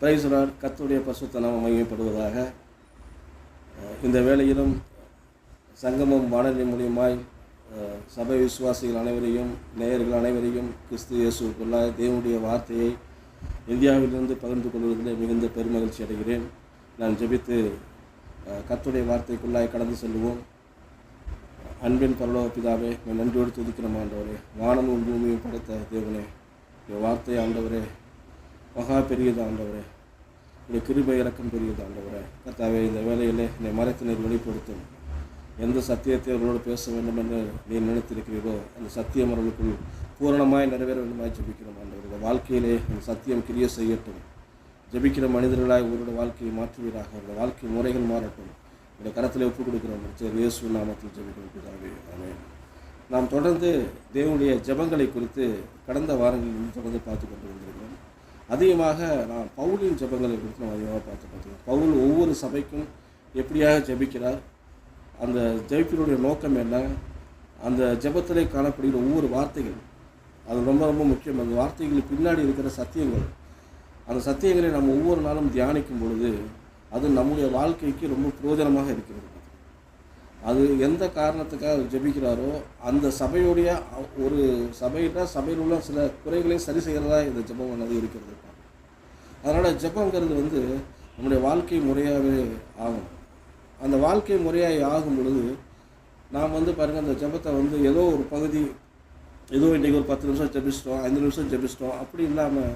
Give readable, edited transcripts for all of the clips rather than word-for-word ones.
Price Lord. கர்த்தருடைய பரிசுத்த நாமம் மகிமைப்படுவதாக. இந்த வேளையிலும் சங்கமம் வானொலி மூலியமாய் சபை விசுவாசிகள் அனைவரையும், நேயர்கள் அனைவரையும் கிறிஸ்து இயேசுவுக்குள்ளாய் தேவனுடைய வார்த்தையை இந்தியாவிலிருந்து பகிர்ந்து கொள்வதில் மிகுந்த பெருமகிழ்ச்சி அடைகிறேன். நான் ஜெபித்து கர்த்தருடைய வார்த்தைக்குள்ளாய் கடந்து செல்வோம். அன்பின் பரலோக பிதாவே, நன்றியோடு துதிக்கிறோம் ஆண்டவரே. வானமும் பூமியும் படைத்த தேவனே, இந்த வார்த்தை ஆண்டவரே மகா பெரியது ஆண்டவரே. இந்த கிருபை இறக்கம் பெரியது ஆண்டவரே. கர்த்தாவே, இந்த வேலையிலே என்னை மறைத்தினர் வெளிப்படுத்தும். எந்த சத்தியத்தை அவர்களோடு பேச வேண்டும் என்று நீ நினைத்திருக்கிறீரோ அந்த சத்தியம் அவர்களுக்குள் பூரணமாய் நிறைவேற வேண்டுமாய் ஜெபிக்கிறோம் ஆண்டவர். இந்த வாழ்க்கையிலே அந்த சத்தியம் கிரிய செய்யட்டும். ஜெபிக்கிற மனிதர்களாய் உங்களுடைய வாழ்க்கையை மாற்றுவீராக. அந்த வாழ்க்கை முறைகள் மாறட்டும். இந்த கரத்தில் ஒப்புக் கொடுக்கிறோம். இயேசு நாமத்தில் ஜெபிக்கிறோம் பிதாவே, ஆமென். நாம் தொடர்ந்து தேவனுடைய ஜெபங்களை குறித்து கடந்த வாரங்களில் தொடர்ந்து பார்த்து கொண்டு வந்திருக்கிறோம். அதிகமாக நான் பவுலின் ஜெபங்களை குறித்து நம்ம அதிகமாக பார்த்துருக்கோம். பவுல் ஒவ்வொரு சபைக்கும் எப்படியாக ஜெபிக்கிறார், அந்த ஜெபிப்பினுடைய நோக்கம் என்ன, அந்த ஜெபத்திலே காணப்படுகிற ஒவ்வொரு வார்த்தைகள் அது ரொம்ப ரொம்ப முக்கியம். அந்த வார்த்தைகளுக்கு பின்னாடி இருக்கிற சத்தியங்கள், அந்த சத்தியங்களை நம்ம ஒவ்வொரு நாளும் தியானிக்கும் பொழுது அது நம்முடைய வாழ்க்கைக்கு ரொம்ப பிரயோஜனமாக இருக்கிறது. அது எந்த காரணத்துக்காக ஜெபிக்கிறாரோ அந்த சபையுடைய ஒரு சபையில் உள்ள சில குறைகளை சரி செய்கிறதா இந்த ஜெபம் பண்ணது இருக்கிறது. அதனால் ஜெபங்கிறது நம்முடைய வாழ்க்கை முறையாகவே ஆகும். அந்த வாழ்க்கை முறையாக ஆகும் பொழுது நாம் பாருங்கள், அந்த ஜெபத்தை ஏதோ ஒரு பகுதி, ஏதோ இன்றைக்கி ஒரு 10 நிமிஷம் ஜெபிச்சிட்டோம், 5 நிமிஷம் ஜெபிச்சிட்டோம், அப்படி இல்லாமல்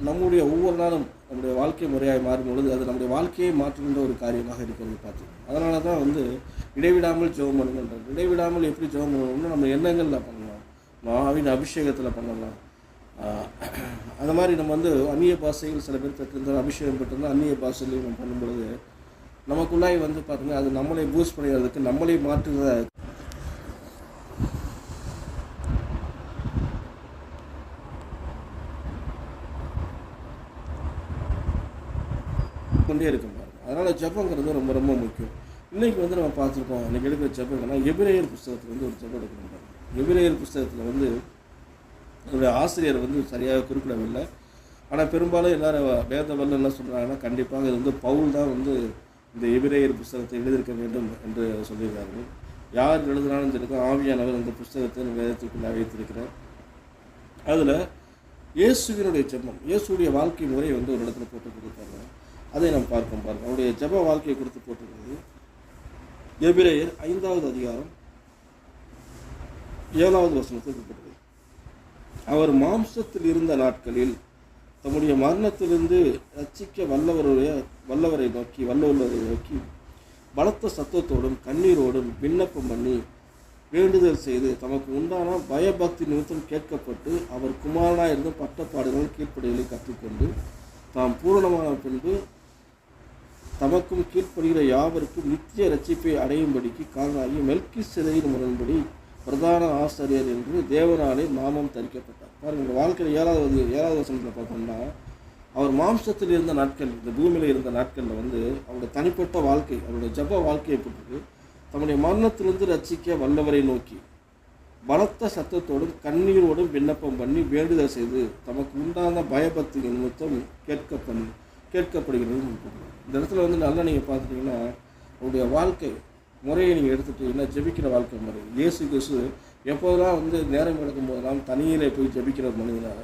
நம்முடைய ஒவ்வொரு நாளும் நம்முடைய வாழ்க்கை முறையாக மாறும் பொழுது அது நம்முடைய வாழ்க்கையை மாற்றுகின்ற ஒரு காரியமாக இருக்கிறது பார்த்து. அதனால தான் இடைவிடாமல் ஜெபம் பண்ணுங்கள். இடைவிடாமல் எப்படி ஜெபம் பண்ணணும்னா நம்ம எண்ணங்களில் பண்ணலாம், ஆவியின் அபிஷேகத்தில் பண்ணலாம். அந்த மாதிரி நம்ம அந்நிய பாஷைகள் சில பேர் பெற்றிருந்தால், அபிஷேகம் பெற்றிருந்தால் அந்நிய பாஷைகளையும் நம்ம பண்ணும்பொழுது நமக்குள்ளாய் பார்த்திங்க அது நம்மளை பூஸ்ட் பண்ணுறதுக்கு, நம்மளை மாற்றுகிற கொண்டே இருக்கும் பாருங்க. அதனால் ஜெபங்கிறது ரொம்ப ரொம்ப முக்கியம். இன்றைக்கி நம்ம பார்த்துருக்கோம். இன்றைக்கி எடுக்கிற ஜெபம்னா எபிரேயர் புஸ்தகத்தில் ஒரு ஜெபம் எடுக்கணும் பாருங்க. எபிரேயர் புஸ்தகத்தில் என்னுடைய ஆசிரியர் சரியாக குறிப்பிடவில்லை. ஆனால் பெரும்பாலும் எல்லாரும் வேத வல்ல என்ன சொல்கிறாங்கன்னா, கண்டிப்பாக இது பவுல் தான் இந்த எபிரேயர் புஸ்தகத்தை எழுதியிருக்க வேண்டும் என்று சொல்லியிருக்கார்கள். யார் எழுதுனாலும் தெரியும், ஆவியானவர் அந்த புஸ்தகத்தை வேதத்திற்குள்ளே வைத்திருக்கிறார். அதில் இயேசுவினுடைய ஜெபம், இயேசுடைய வாழ்க்கை முறை ஒரு இடத்துல போட்டு கொடுத்தாங்க. அதை நாம் பார்ப்போம் பாருங்கள். அவருடைய ஜெப வாழ்க்கையை கொடுத்து போட்டிருக்கிறது. எபிரேயர் 5வது அதிகாரம் 7வது வசனத்தில் குறிப்பிட்டது. அவர் மாம்சத்தில் இருந்த நாட்களில் தம்முடைய மரணத்திலிருந்து ரட்சிக்க வல்லவரை நோக்கி பலத்த சத்தத்தோடும் கண்ணீரோடும் விண்ணப்பம் பண்ணி வேண்டுதல் செய்து தமக்கு உண்டான பயபக்தி நிமித்தம் கேட்கப்பட்டு அவர் குமாரனாக இருந்த பட்டப்பாடுகள் கீழ்ப்படிகளை கற்றுக்கொண்டு தாம் பூரணமான பின்பு தமக்கும் கீழ்ப்படுகிற யாவருக்கும் நித்திய ரட்சிப்பை அடையும்படிக்கு காரணமாகி மெல்கிசேதேக்கின் முறைப்படி பிரதான ஆசிரியர் என்று தேவனாலே நாமம் தரிக்கப்பட்டார். பாருங்கள், இந்த வாழ்க்கையில் 7வது வசனத்தில் பார்த்தோம்னா, அவர் மாம்சத்தில் இருந்த நாட்கள், இந்த பூமியில் இருந்த நாட்களில் அவருடைய தனிப்பட்ட வாழ்க்கை, அவருடைய ஜெப வாழ்க்கையை போட்டு தம்முடைய மரணத்திலிருந்து ரட்சிக்க வல்லவரை நோக்கி பலத்த சத்தத்தோடும் கண்ணீரோடும் விண்ணப்பம் பண்ணி வேண்டுதல் செய்து தமக்கு உண்டான பயபக்தி நிமித்தம் கேட்கப்படுகிறது. இந்த இடத்துல நல்லா நீங்கள் பார்த்துட்டிங்கன்னா அவருடைய வாழ்க்கை முறையை நீங்கள் எடுத்துகிட்டீங்கன்னா ஜெபிக்கிற வாழ்க்கை முறை. இயேசு கிறிஸ்து எப்போதெல்லாம் நேரம் எடுக்கும் போதெல்லாம் தனியிலே போய் ஜெபிக்கிற மனிதனாக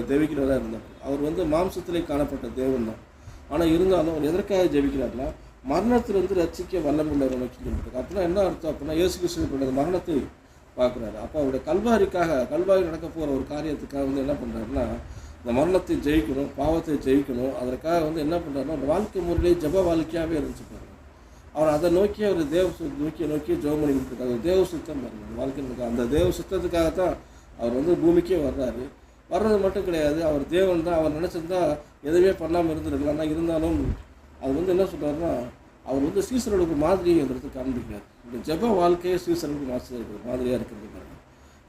ஜெபிக்கிறதா இருந்தார். அவர் மாம்சத்திலே காணப்பட்ட தேவன் தான். ஆனால் இருந்தாலும் அவர் எதற்காக ஜெபிக்கிறார்னா, மரணத்திலிருந்து ரட்சிக்க வல்லமுள்ளவரை நோக்கி சொல்லிட்டு. அப்படின்னா என்ன அர்த்தம் அப்படின்னா, இயேசு கிறிஸ்து மரணத்தை பார்க்குறாரு. அப்போ அவருடைய கல்வாரி நடக்க போகிற ஒரு காரியத்துக்காக என்ன பண்ணுறாருன்னா, இந்த மரணத்தை ஜெயிக்கணும், பாவத்தை ஜெயிக்கணும். அதற்காக என்ன பண்ணுறாருன்னா, அந்த வாழ்க்கை முறையிலே ஜெப வாழ்க்கையாகவே இருந்துச்சு பாருங்க. அவர் அதை நோக்கி அவர் நோக்கி ஜெபம் பண்ணிக்கிட்டு இருக்காரு. தேவ சுத்தம் பாருங்க வாழ்க்கை. அந்த தேவ சுத்தத்துக்காகத்தான் அவர் பூமிக்கே வர்றது மட்டும் கிடையாது. அவர் தேவன் தான். அவர் நினச்சிருந்தா எதுவுமே பண்ணாமல் இருந்துருக்கலாம். ஆனால் இருந்தாலும் அது என்ன சொல்கிறாருன்னா, அவர் சீசர்களுக்கு மாதிரியை அந்த இடத்துக்கு காண்பிக்கிறார். இந்த ஜெப வாழ்க்கையே சீசர்களுக்கு மாதிரியாக இருக்கிறது பாருங்க.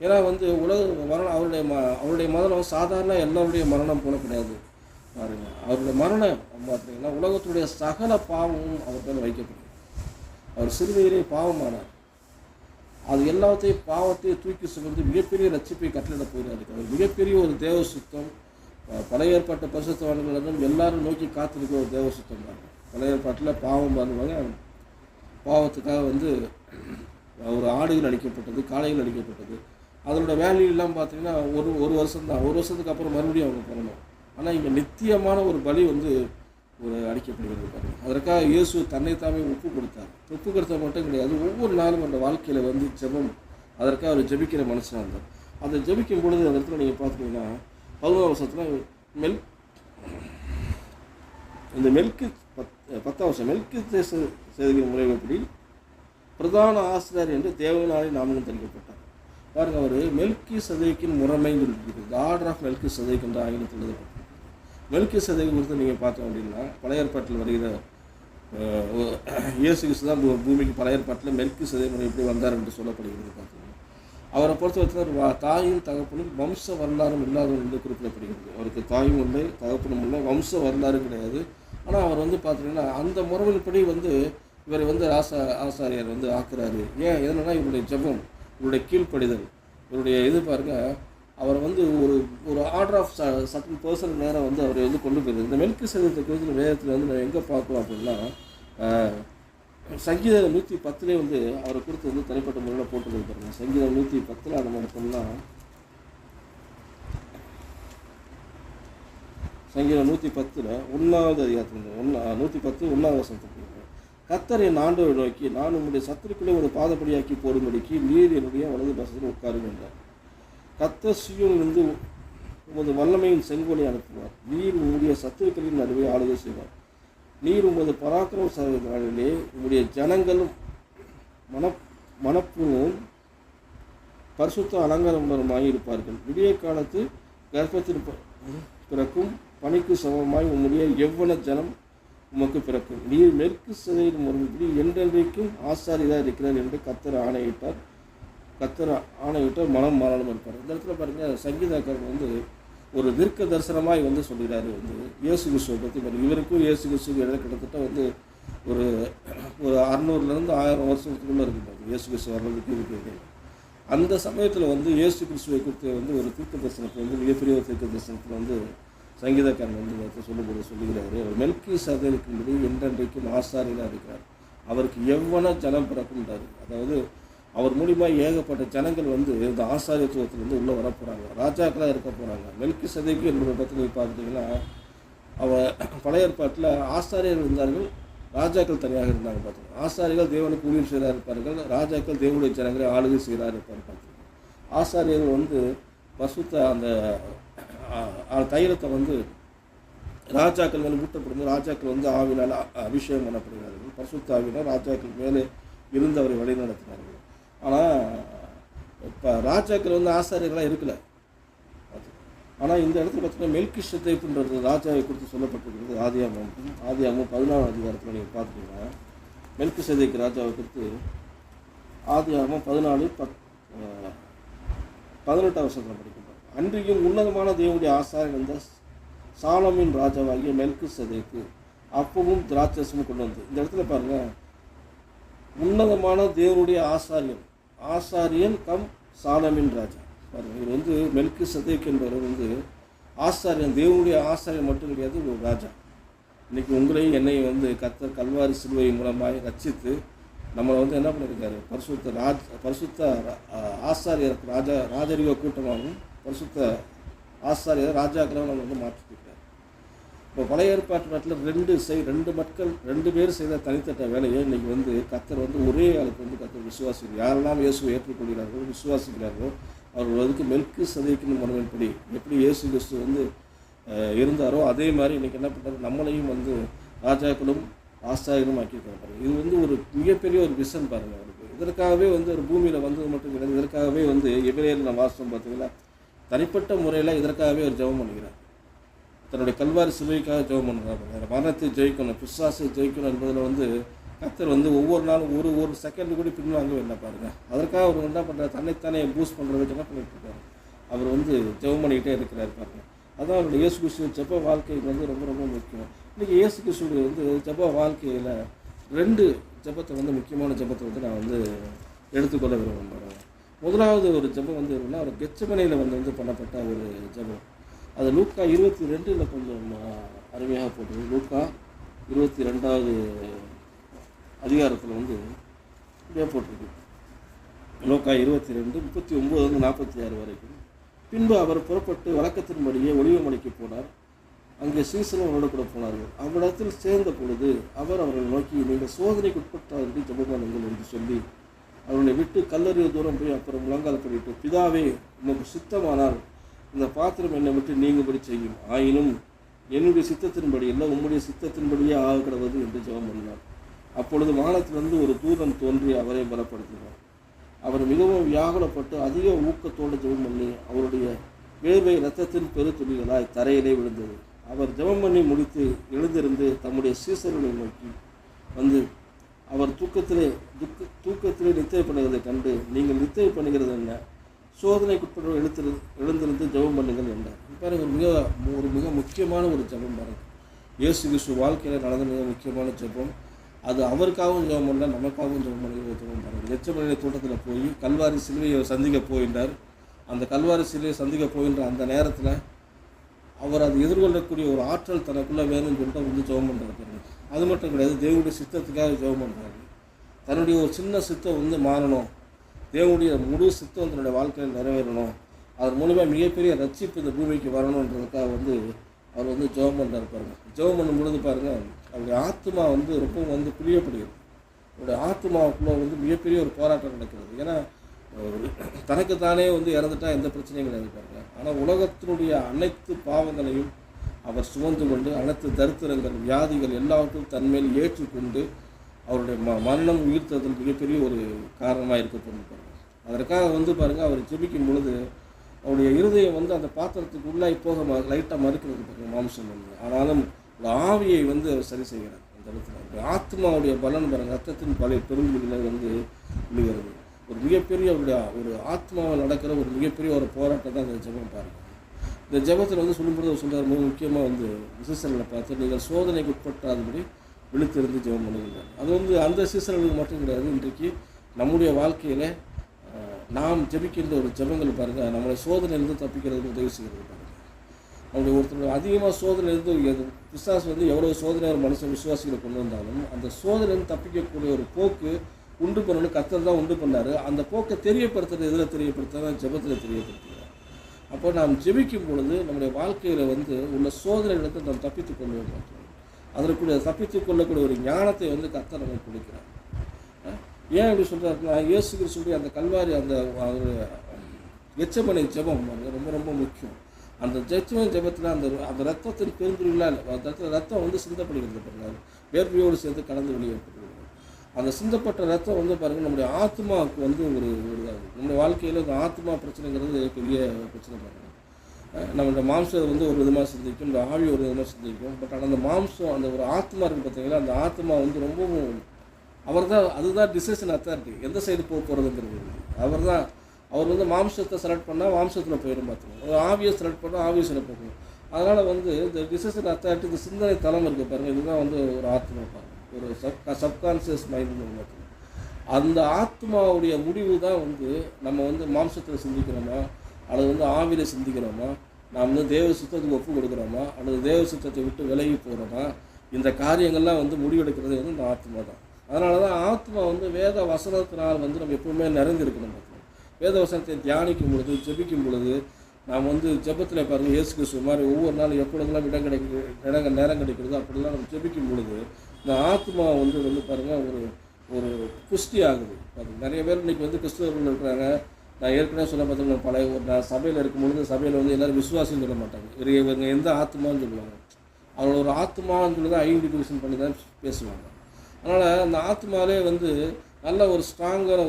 ஏன்னா உலக மரணம், அவருடைய மரணம் சாதாரண எல்லாருடைய மரணம் போல கிடையாது பாருங்க. அவருடைய மரணம் பார்த்தீங்கன்னா உலகத்துடைய சகல பாவமும் அவர் மேலே வைக்கப்படும். அவர் சிறுவையிலே பாவமானார். அது எல்லாத்தையும் பாவத்தையும் தூக்கி சுமந்து மிகப்பெரிய ரட்சிப்பை கட்டளிட போகிறாரு. அவர் மிகப்பெரிய ஒரு தேவ சுத்தம், பழைய ஏற்பாட்டு பரிசுத்தவான்களிடம் எல்லாரும் நோக்கி காத்திருக்கிற ஒரு தேவ சுத்தம் பாருங்க. பழைய ஏற்பாட்டில் பாவம் பண்ணுவாங்க, பாவத்துக்காக வந்து ஒரு ஆடுகள் அடிக்கப்பட்டது, காளைகள் அடிக்கப்பட்டது. அதனோட வேல்யூலாம் பார்த்தீங்கன்னா ஒரு வருஷம் தான். ஒரு வருஷத்துக்கு அப்புறம் மறுபடியும் அவங்க பண்ணணும். ஆனால் இங்கே நித்தியமான ஒரு பலி வந்து ஒரு அடிக்கப்படுகிறது பாருங்க. அதற்காக இயேசு தன்னைத்தாமே ஒப்பு கொடுத்தார். ஒப்பு கொடுத்த மட்டும் கிடையாது, ஒவ்வொரு நாளும் அந்த வாழ்க்கையில் வந்து ஜெபம், அதற்காக அவர் ஜெபிக்கிற மனுஷனாக இருந்தார். அதை ஜெபிக்கும் பொழுது அந்த இடத்துல நீங்கள் பார்த்தீங்கன்னா 11 வருஷத்தில் இந்த மெல்கி 10 வருஷம் மெல்கி செய்கிற முறைப்படி பிரதான ஆசிரியர் என்று தேவனாலே நாமளும் தெரிவிக்கப்பட்டார். பாருங்க, அவர் மெல்கி சதேக்கின் முறைமைன்னு இருக்குது. த ஆர்டர் ஆஃப் மெல்கி சதேக் என்ற ஆங்கிலத்தில் எழுதப்பட்டிருக்கு. மெல்கி சதேக் குறித்து நீங்கள் பார்த்தோம் அப்படின்னா பழைய ஏற்பாட்டில் வருகிற இயேசு கிறிஸ்து தான் பூமிக்கு பழைய ஏற்பாட்டில் மெல்கி சதேக் முறை எப்படி வந்தார் என்று சொல்லப்படுகிறது. பார்த்தீங்கன்னா அவரை பொறுத்த வரைக்கும் தாயும் தகப்பனும் வம்ச வரலாறும் இல்லாதவர் என்று குறிப்பிடப்படுகிறது. அவருக்கு தாயும் இல்லை, தகப்பனும் இல்லை, வம்ச வரலாறு கிடையாது. ஆனால் அவர் வந்து பார்த்தீங்கன்னா அந்த முறைமைப்படி வந்து இவர் வந்து ஆசாரியார் வந்து ஆக்குறாரு. ஏன் எதுனா இவருடைய ஜெபம், இவருடைய கீழ்ப்படிதல், இவருடைய இது பாருங்க, அவர் வந்து ஒரு ஆர்டர் ஆஃப் சர்டன் பர்சன் நேரம் வந்து அவரை வந்து கொண்டு போயிருது. இந்த மெல்கி சதேக்கை குறித்து வேதத்தில் வந்து நம்ம எங்கே பார்க்கலாம் அப்படின்னா சங்கீதம் 110 வந்து அவரை குறித்து வந்து தனிப்பட்ட முறையில் போட்டு பாருங்க. சங்கீதம் 110 நம்ம எடுத்தோம்னா சங்கீதம் 110 1வது அதிகாரத்தில் 110 1வது வசனத்துக்கு கர்த்தர் என் ஆண்டவரை நோக்கி நான் உங்களுடைய சத்துருக்களை ஒரு பாதப்படியாக்கி போடும்படிக்கு நீர் என்னுடைய வலது பசத்தில் உட்காரும் என்றார். கர்த்தர் சீயோனிலிருந்து உமது வல்லமையின் செங்கோலை அனுப்புவார். நீர் உங்களுடைய சத்துருக்களின் நடுவே ஆளுகை செய்வார். நீர் உமது பராக்கிரம நாளிலே உங்களுடைய ஜனங்களும் மனப்புணும் பரிசுத்த அலங்காரமாய் இருப்பார்கள். விடிய காலத்து கர்ப்பத்தில் பிறக்கும் பணிக்கு சமமாய் உம்முடைய எவ்வளவு ஜனம் உமக்கு பிறக்கும். நீர் மெல்கி சதேக்கின் முறைப்படி என்றென்றைக்கும் ஆசாரியராக இருக்கிறார் என்று கர்த்தர் ஆணையிட்டார் மனம் மாறாமல் இருப்பார். இந்த இடத்துல பாருங்கள், சங்கீதக்காரர் வந்து ஒரு தீர்க்க தரிசனமாய் வந்து சொல்கிறாரு வந்து இயேசு கிறிஸ்துவை பற்றி. இவருக்கும் இயேசு கிறிஸ்துக்கு இடையில கிட்டத்தட்ட வந்து ஒரு 600லேருந்து 1000 வருஷத்துக்குள்ளே இருக்குது இயேசு கிறிஸ்து வர்றதுக்கு இருக்குது. அந்த சமயத்தில் வந்து இயேசு கிறிஸ்துவை குறித்து வந்து ஒரு தீர்க்க தரிசனத்தில் வந்து மிகப்பெரிய ஒரு தீர்க்க தரிசனத்தில் வந்து சங்கீதக்காரன் வந்து சொல்லுகிறாரு. அவர் மெல்கி சதேக்கின்படி என்றென்றைக்கும் ஆசாரியராக இருக்கிறார். அவருக்கு எவ்வளோ ஜனம் பிறக்கும்ன்றார். அதாவது அவர் மூலியமாக ஏகப்பட்ட ஜனங்கள் வந்து இந்த ஆசாரியத்துவத்தில் வந்து உள்ளே வர போகிறாங்க, ராஜாக்களாக இருக்க போகிறாங்க. மெல்கி சதேக்கு என்பதை பற்றி பார்த்தீங்கன்னா பழைய ஏற்பாட்டில் ஆசாரியர்கள் இருந்தார்கள், ராஜாக்கள் தனியாக இருந்தாங்க. பார்த்தீங்கன்னா ஆசாரிகள் தேவனுக்கு ஊழியம் செய்கிறார் இருப்பார்கள், ராஜாக்கள் தேவனுடைய ஜனங்களை ஆளுகை செய்கிறார் இருப்பார். பார்த்தீங்கன்னா ஆசாரியர்கள் வந்து பசுத்த அந்த தைலத்தை வந்து ராஜாக்கள் மேலே ஊட்டப்படுது. ராஜாக்கள் வந்து ஆவினால் அபிஷேகம் பண்ணப்படுகிறார்கள். பரிசுத்த ஆவினால் ராஜாக்கள் மேலே இருந்து அவரை வழி நடத்தினார்கள். ஆனால் இப்போ ராஜாக்கள் வந்து ஆசாரியர்களாக இருக்கலை. ஆனால் இந்த இடத்துல பார்த்தீங்கன்னா மெல்கி சதேக்குன்றது ராஜாவை குறித்து சொல்லப்பட்டிருக்கிறது. ஆதியாகமம் 14வது அதிகாரத்தில் நீங்கள் பார்த்துட்டீங்கன்னா மெல்கி சதேக்கு ராஜாவை குறித்து ஆதியாகமம் 14:18 வருஷத்தில் படிக்கின்றோம். அன்றையும் உன்னதமான தேவனுடைய ஆசாரியன் வந்த சாலமின் ராஜாவாகிய மெல்கி சதேக்கு அப்பவும் திராட்சரசமும் கொண்டு வந்து. இந்த இடத்துல பாருங்கள், உன்னதமான தேவனுடைய ஆசாரியன் கம் சாலமின் ராஜா. பாருங்கள், இவர் வந்து மெல்கி சதேக் என்பவர் வந்து ஆசாரியன், தேவனுடைய ஆசாரியன் மட்டும் கிடையாது, ஒரு ராஜா. இன்றைக்கி உங்களையும் என்னையும் வந்து கர்த்தர் கல்வாரி சிலுவை மூலமாக ரட்சித்து நம்மளை வந்து என்ன பண்ணியிருக்காரு, பரிசுத்த ஆசாரியர் ராஜரிக கூட்டமாகவும் பரிசுத்த ஆசாரியர் ராஜாக்களாகவும் நம்ம வந்து மாற்றிருக்காரு. இப்போ பழைய ஏற்பாட்டில் 2 பேர் செய்த தனித்தட்ட வேலையை இன்றைக்கி வந்து கர்த்தர் வந்து ஒரே ஆளுக்கு வந்து கர்த்தர் விசுவாசிக்கிறார். யாரெல்லாம் இயேசுவை ஏற்றுக்கொள்கிறார்களோ விசுவாசிக்கிறார்களோ அவர்கள் வந்து மெல்கி சதேக்கின் முறைமைப்படி எப்படி இயேசு கிறிஸ்து வந்து இருந்தாரோ அதே மாதிரி இன்றைக்கி என்ன பண்ணுறாரு, நம்மளையும் வந்து ராஜாக்களும் ஆசாரியரும் ஆக்கியிருக்காங்க. இது வந்து ஒரு மிகப்பெரிய ஒரு விஷன் பாருங்கள் அவருக்கு. இதற்காகவே வந்து ஒரு பூமியில் வந்தது மட்டும் கிடையாது, இதற்காகவே வந்து எபிரேயர் நம்ம வாசம் பார்த்தீங்கன்னா தனிப்பட்ட முறையில் இதற்காகவே ஒரு ஜெபம் பண்ணுகிறார். தன்னுடைய கல்வாரி சிலுவைக்காக ஜெபம் பண்ணுறாங்க. மரணத்தை ஜெயிக்கணும், பிசாசை ஜெயிக்கணும் என்பதில் வந்து கர்த்தர் வந்து ஒவ்வொரு நாளும் ஒரு செகண்ட் கூட பின்வாங்க என்ன பாருங்கள். அதற்காக அவர் என்ன பண்ணுறாரு, தன்னைத்தானே பூஸ்ட் பண்ணுறதுக்கு என்ன பண்ணிட்டு இருக்காரு, அவர் வந்து ஜெபம் பண்ணிக்கிட்டே இருக்கிறார் பாருங்கள். அதான் அவருடைய இயேசு கிறிஸ்துவ ஜெப வாழ்க்கைக்கு வந்து ரொம்ப ரொம்ப முக்கியம். இன்றைக்கி இயேசு கிறிஸ்துவ வந்து ஜெப வாழ்க்கையில் 2 ஜெபத்தை வந்து முக்கியமான ஜெபத்தை வந்து நான் வந்து எடுத்துக்கொள்ள விரும்புகிறேன். முதலாவது ஒரு ஜெபம் வந்து என்னன்னா, அவர் கெத்செமனேயில் வந்து பண்ணப்பட்ட ஒரு ஜெபம். அது லூக்கா 22 கொஞ்சம் அருமையாக போட்டது. லூக்கா 22வது அதிகாரத்தில் வந்து இப்படியே போட்டிருக்கு. லூக்கா 22:39-46 வரைக்கும். பின்பு அவர் புறப்பட்டு வழக்கத்தின்படியே ஒலிவமலைக்கு போனார். அங்கே சீசனும் அவரோடு கூட போனார்கள். அவ்விடத்தில் சேர்ந்த பொழுது அவர் அவர்களை நோக்கி, நீங்கள் சோதனைக்கு உட்பட்டார்கள் ஜெபம் பண்ணுங்கள் என்று சொல்லி அவர்களை விட்டு கல்லறிய தூரம் போய் அப்புறம் முழங்கால் பண்ணிட்டு, பிதாவே உமக்கு சித்தமானால் இந்த பாத்திரம் என்னை விட்டு நீங்கும்படி செய்யும், ஆயினும் என்னுடைய சித்தத்தின்படி இல்லை உம்முடைய சித்தத்தின்படியே ஆக கிடவது என்று ஜெபம் பண்ணினார். அப்பொழுது வானத்திலிருந்து ஒரு தூதன் தோன்றி அவரை பலப்படுத்தினார். அவர் மிகவும் வியாகுலப்பட்டு அதிக ஊக்கத்தோடு ஜெபம் பண்ணி அவருடைய வேர்வை இரத்தத்தின் பெரு துளிகளாய் தரையிலே விழுந்தது. அவர் ஜெபம் பண்ணி முடித்து எழுந்திருந்து தம்முடைய சீசர்களை நோக்கி வந்து, அவர் தூக்கத்திலே நித்திரை பண்ணுகிறதை கண்டு, நீங்கள் நித்திரை பண்ணுகிறது என்ன? சோதனைக்குட்பட்டு எழுந்திருந்து ஜெபம் பண்ணுங்கள் என்றார். பாருங்க, ஒரு மிக முக்கியமான ஒரு ஜெபம் பாருங்க. இயேசு கிறிஸ்து வாழ்க்கையில் நடந்த மிக முக்கியமான ஜெபம். அது அவருக்காகவும் ஜெபம் பண்ணல, நமக்காகவும் ஜெபம் பண்ணுகிற ஜெபம் பாருங்க. கெத்செமனே தோட்டத்தில் போய் கல்வாரி சிலுவையை சந்திக்க போகின்றார். அந்த கல்வாரி சிலுவையை சந்திக்க போகின்ற அந்த நேரத்தில் அவர் அது எதிர்கொள்ளக்கூடிய ஒரு ஆற்றல் தனக்குள்ளே வேணும்னு சொல்லிட்டு வந்து ஜெபம் பண்ணுறாரு. அது மட்டும் கிடையாது, தேவனுடைய சித்தத்துக்காக ஜெபம் பண்ணுறாரு. தன்னுடைய ஒரு சின்ன சித்தம் வந்து மாறணும், தேவனுடைய முழு சித்தம் தன்னுடைய வாழ்க்கையில் நிறைவேறணும், அதன் மூலமாக மிகப்பெரிய ரட்சிப்பு இந்த பூமிக்கு வரணுன்றதுக்காக வந்து அவர் வந்து ஜெபம் பண்ணுறாரு பாருங்க. ஜெபம் பண்ணும் பொழுது பாருங்கள், அவருடைய ஆத்மா வந்து ரொம்ப வந்து பிரியப்படுகிறது. அவருடைய ஆத்மாவுக்குள்ளே வந்து மிகப்பெரிய ஒரு போராட்டம் நடக்கிறது. ஏன்னா தனக்குத்தானே வந்து இறந்துட்டா எந்த பிரச்சனையும் கிடையாது பாருங்க. ஆனால் உலகத்தினுடைய அனைத்து பாவங்களையும் அவர் சுமந்து கொண்டு அனைத்து தரித்திரங்கள் வியாதிகள் எல்லாவற்றையும் தன்மேல் ஏற்றுக்கொண்டு அவருடைய மரணம் உயிர்த்ததில் மிகப்பெரிய ஒரு காரணமாக இருக்கப்படும் பாருங்கள். அதற்காக வந்து பாருங்கள், அவர் ஜெபிக்கும் பொழுது அவருடைய இருதயம் வந்து அந்த பாத்திரத்துக்கு உள்ளாய் போக லைட்டாக மறுக்கிறது பாருங்கள், மாம்சம் வந்து. ஆனாலும் அந்த ஆவியை வந்து அவர் சரி செய்கிறார். அந்த இடத்துல ஆத்மாவுடைய பலன் பாருங்கள், ரத்தத்தின் பழைய பெருங்குகளை வந்து விழுகிறது. ஒரு மிகப்பெரிய அவருடைய ஒரு ஆத்மாவில் நடக்கிற ஒரு மிகப்பெரிய ஒரு போராட்டம் தான் அந்த ஜெபம் பாருங்கள். இந்த ஜெபத்தில் வந்து சொல்லும்போது அவர் சொல்கிறார், மிக முக்கியமாக வந்து சீசர்களை பார்த்து, நீங்கள் சோதனைக்கு உட்பட்டாதபடி விழித்திருந்து ஜெபம் பண்ணுகிறார். அது வந்து அந்த சீசர்களுக்கு மட்டும் கிடையாது, இன்றைக்கு நம்முடைய வாழ்க்கையில் நாம் ஜெபிக்கின்ற ஒரு ஜெபங்கள் பாருங்கள், நம்மளை சோதனையிலிருந்து தப்பிக்கிறதுக்கு உதவி செய்கிறது பாருங்கள். நம்முடைய ஒருத்தர் அதிகமாக சோதனையிலிருந்து பிசாசு வந்து எவ்வளோ சோதனை ஒரு மனுஷன் விசுவாசிகளை கொண்டு வந்தாலும் அந்த சோதனையிலிருந்து தப்பிக்கக்கூடிய ஒரு போக்கு உண்டு பண்ணணும். கர்த்தர் தான் உண்டு பண்ணார். அந்த போக்கை தெரியப்படுத்துறது எதில் தெரியப்படுத்துறா? ஜெபத்தில் தெரியப்படுத்துகிறார். அப்போ நாம் ஜெபிக்கும் பொழுது நம்முடைய வாழ்க்கையில் வந்து உள்ள சோதனைகளுக்கு நாம் தப்பித்து கொள்ள மாட்டோம். அதற்குரிய தப்பித்து கொள்ளக்கூடிய ஒரு ஞானத்தை வந்து கர்த்தர் நமக்கு கொடுக்கிறார். ஏன் அப்படி சொல்கிறாருன்னா, இயேசு கிறிஸ்துடைய அந்த கல்வாரி அந்த கெத்செமனே ஜெபம் ரொம்ப ரொம்ப முக்கியம். அந்த கெத்செமனே ஜெபத்தில் அந்த ரத்தத்தின் பெருந்துருளால் அந்த ரத்தம் வந்து சிந்தப்படுகிறது பாருங்கள், வேர்வையோடு சேர்ந்து கலந்து வெளியேற்றப்படுகிறது. அந்த சிந்தப்பட்ட ரத்தம் வந்து பாருங்கள் நம்முடைய ஆத்மாவுக்கு வந்து ஒரு இதாகும். நம்முடைய வாழ்க்கையில் இந்த ஆத்மா பிரச்சனைங்கிறது பெரிய பிரச்சனை பாருங்கள். நம்மளோட மாம்சம் வந்து ஒரு விதமாக சிந்திக்கும், இந்த ஆவி ஒரு விதமாக சிந்திக்கும். பட் ஆனால் அந்த மாம்சம் அந்த ஒரு ஆத்மா இருக்குது பார்த்தீங்களா, அந்த ஆத்மா வந்து ரொம்பவும் அதுதான் டிசிஷன் அத்தாரிட்டி, எந்த சைடு போக போகிறதுங்கிறது. அவர் வந்து மாம்சத்தை செலக்ட் பண்ணால் மாம்சத்தில் போயிடும் பார்த்துக்கணும், ஒரு ஆவியை செலக்ட் பண்ணால் ஆவியை போகணும். அதனால் வந்து இந்த டிசிஷன் அத்தாரிட்டி, இந்த சிந்தனை தளம் இருக்குது பாருங்கள், இதுதான் வந்து ஒரு ஆத்மா பாருங்கள், ஒரு சப்கான்சியஸ் மைண்டுன்னு பார்த்துக்கணும். அந்த ஆத்மாவுடைய முடிவு தான் வந்து நம்ம வந்து மாம்சத்தில் சிந்திக்கிறோமா அல்லது வந்து ஆவியில் சிந்திக்கிறோமா, நாம் வந்து தேவ சித்தத்துக்கு ஒப்பு கொடுக்குறோமா அல்லது தேவ சித்தத்தை விட்டு விலகி போகிறோமா, இந்த காரியங்கள்லாம் வந்து முடிவெடுக்கிறது வந்து இந்த ஆத்மா தான். அதனால தான் ஆத்மா வந்து வேத வசனத்தினால் வந்து நம்ம எப்பவுமே நிறைந்திருக்கணும். வேத வசனத்தை தியானிக்கும் பொழுது ஜெபிக்கும் பொழுது நாம் வந்து ஜெபத்தில் பாருங்கள், இயேசு கிறிஸ்து மாதிரி ஒவ்வொரு நாளும் எப்பொழுதெல்லாம் நேரம் கிடைக்கிறதோ அப்படிலாம் நம்ம ஜெபிக்கும் பொழுது இந்த ஆத்மா வந்து பாருங்கள் ஒரு புஷ்டி ஆகுது. பாருங்கள், நிறைய பேர் இன்றைக்கி வந்து கிறிஸ்தவர்கள் இருக்கிறாங்க. நான் ஏற்கனவே சொல்ல பார்த்தீங்கன்னா நான் சபையில் இருக்கும்பொழுது சபையில் வந்து எல்லோரும் விசுவாசின்னு சொல்ல மாட்டாங்க, இவங்க எந்த ஆத்மான்னு சொல்லுவாங்க. அவங்களோட ஒரு ஆத்மான்னு சொல்லி தான் ஐடென்டிஃபிகேஷன் பண்ணி தான் பேசுவாங்க. அதனால் அந்த ஆத்மாவே வந்து நல்ல ஒரு ஸ்ட்ராங்கான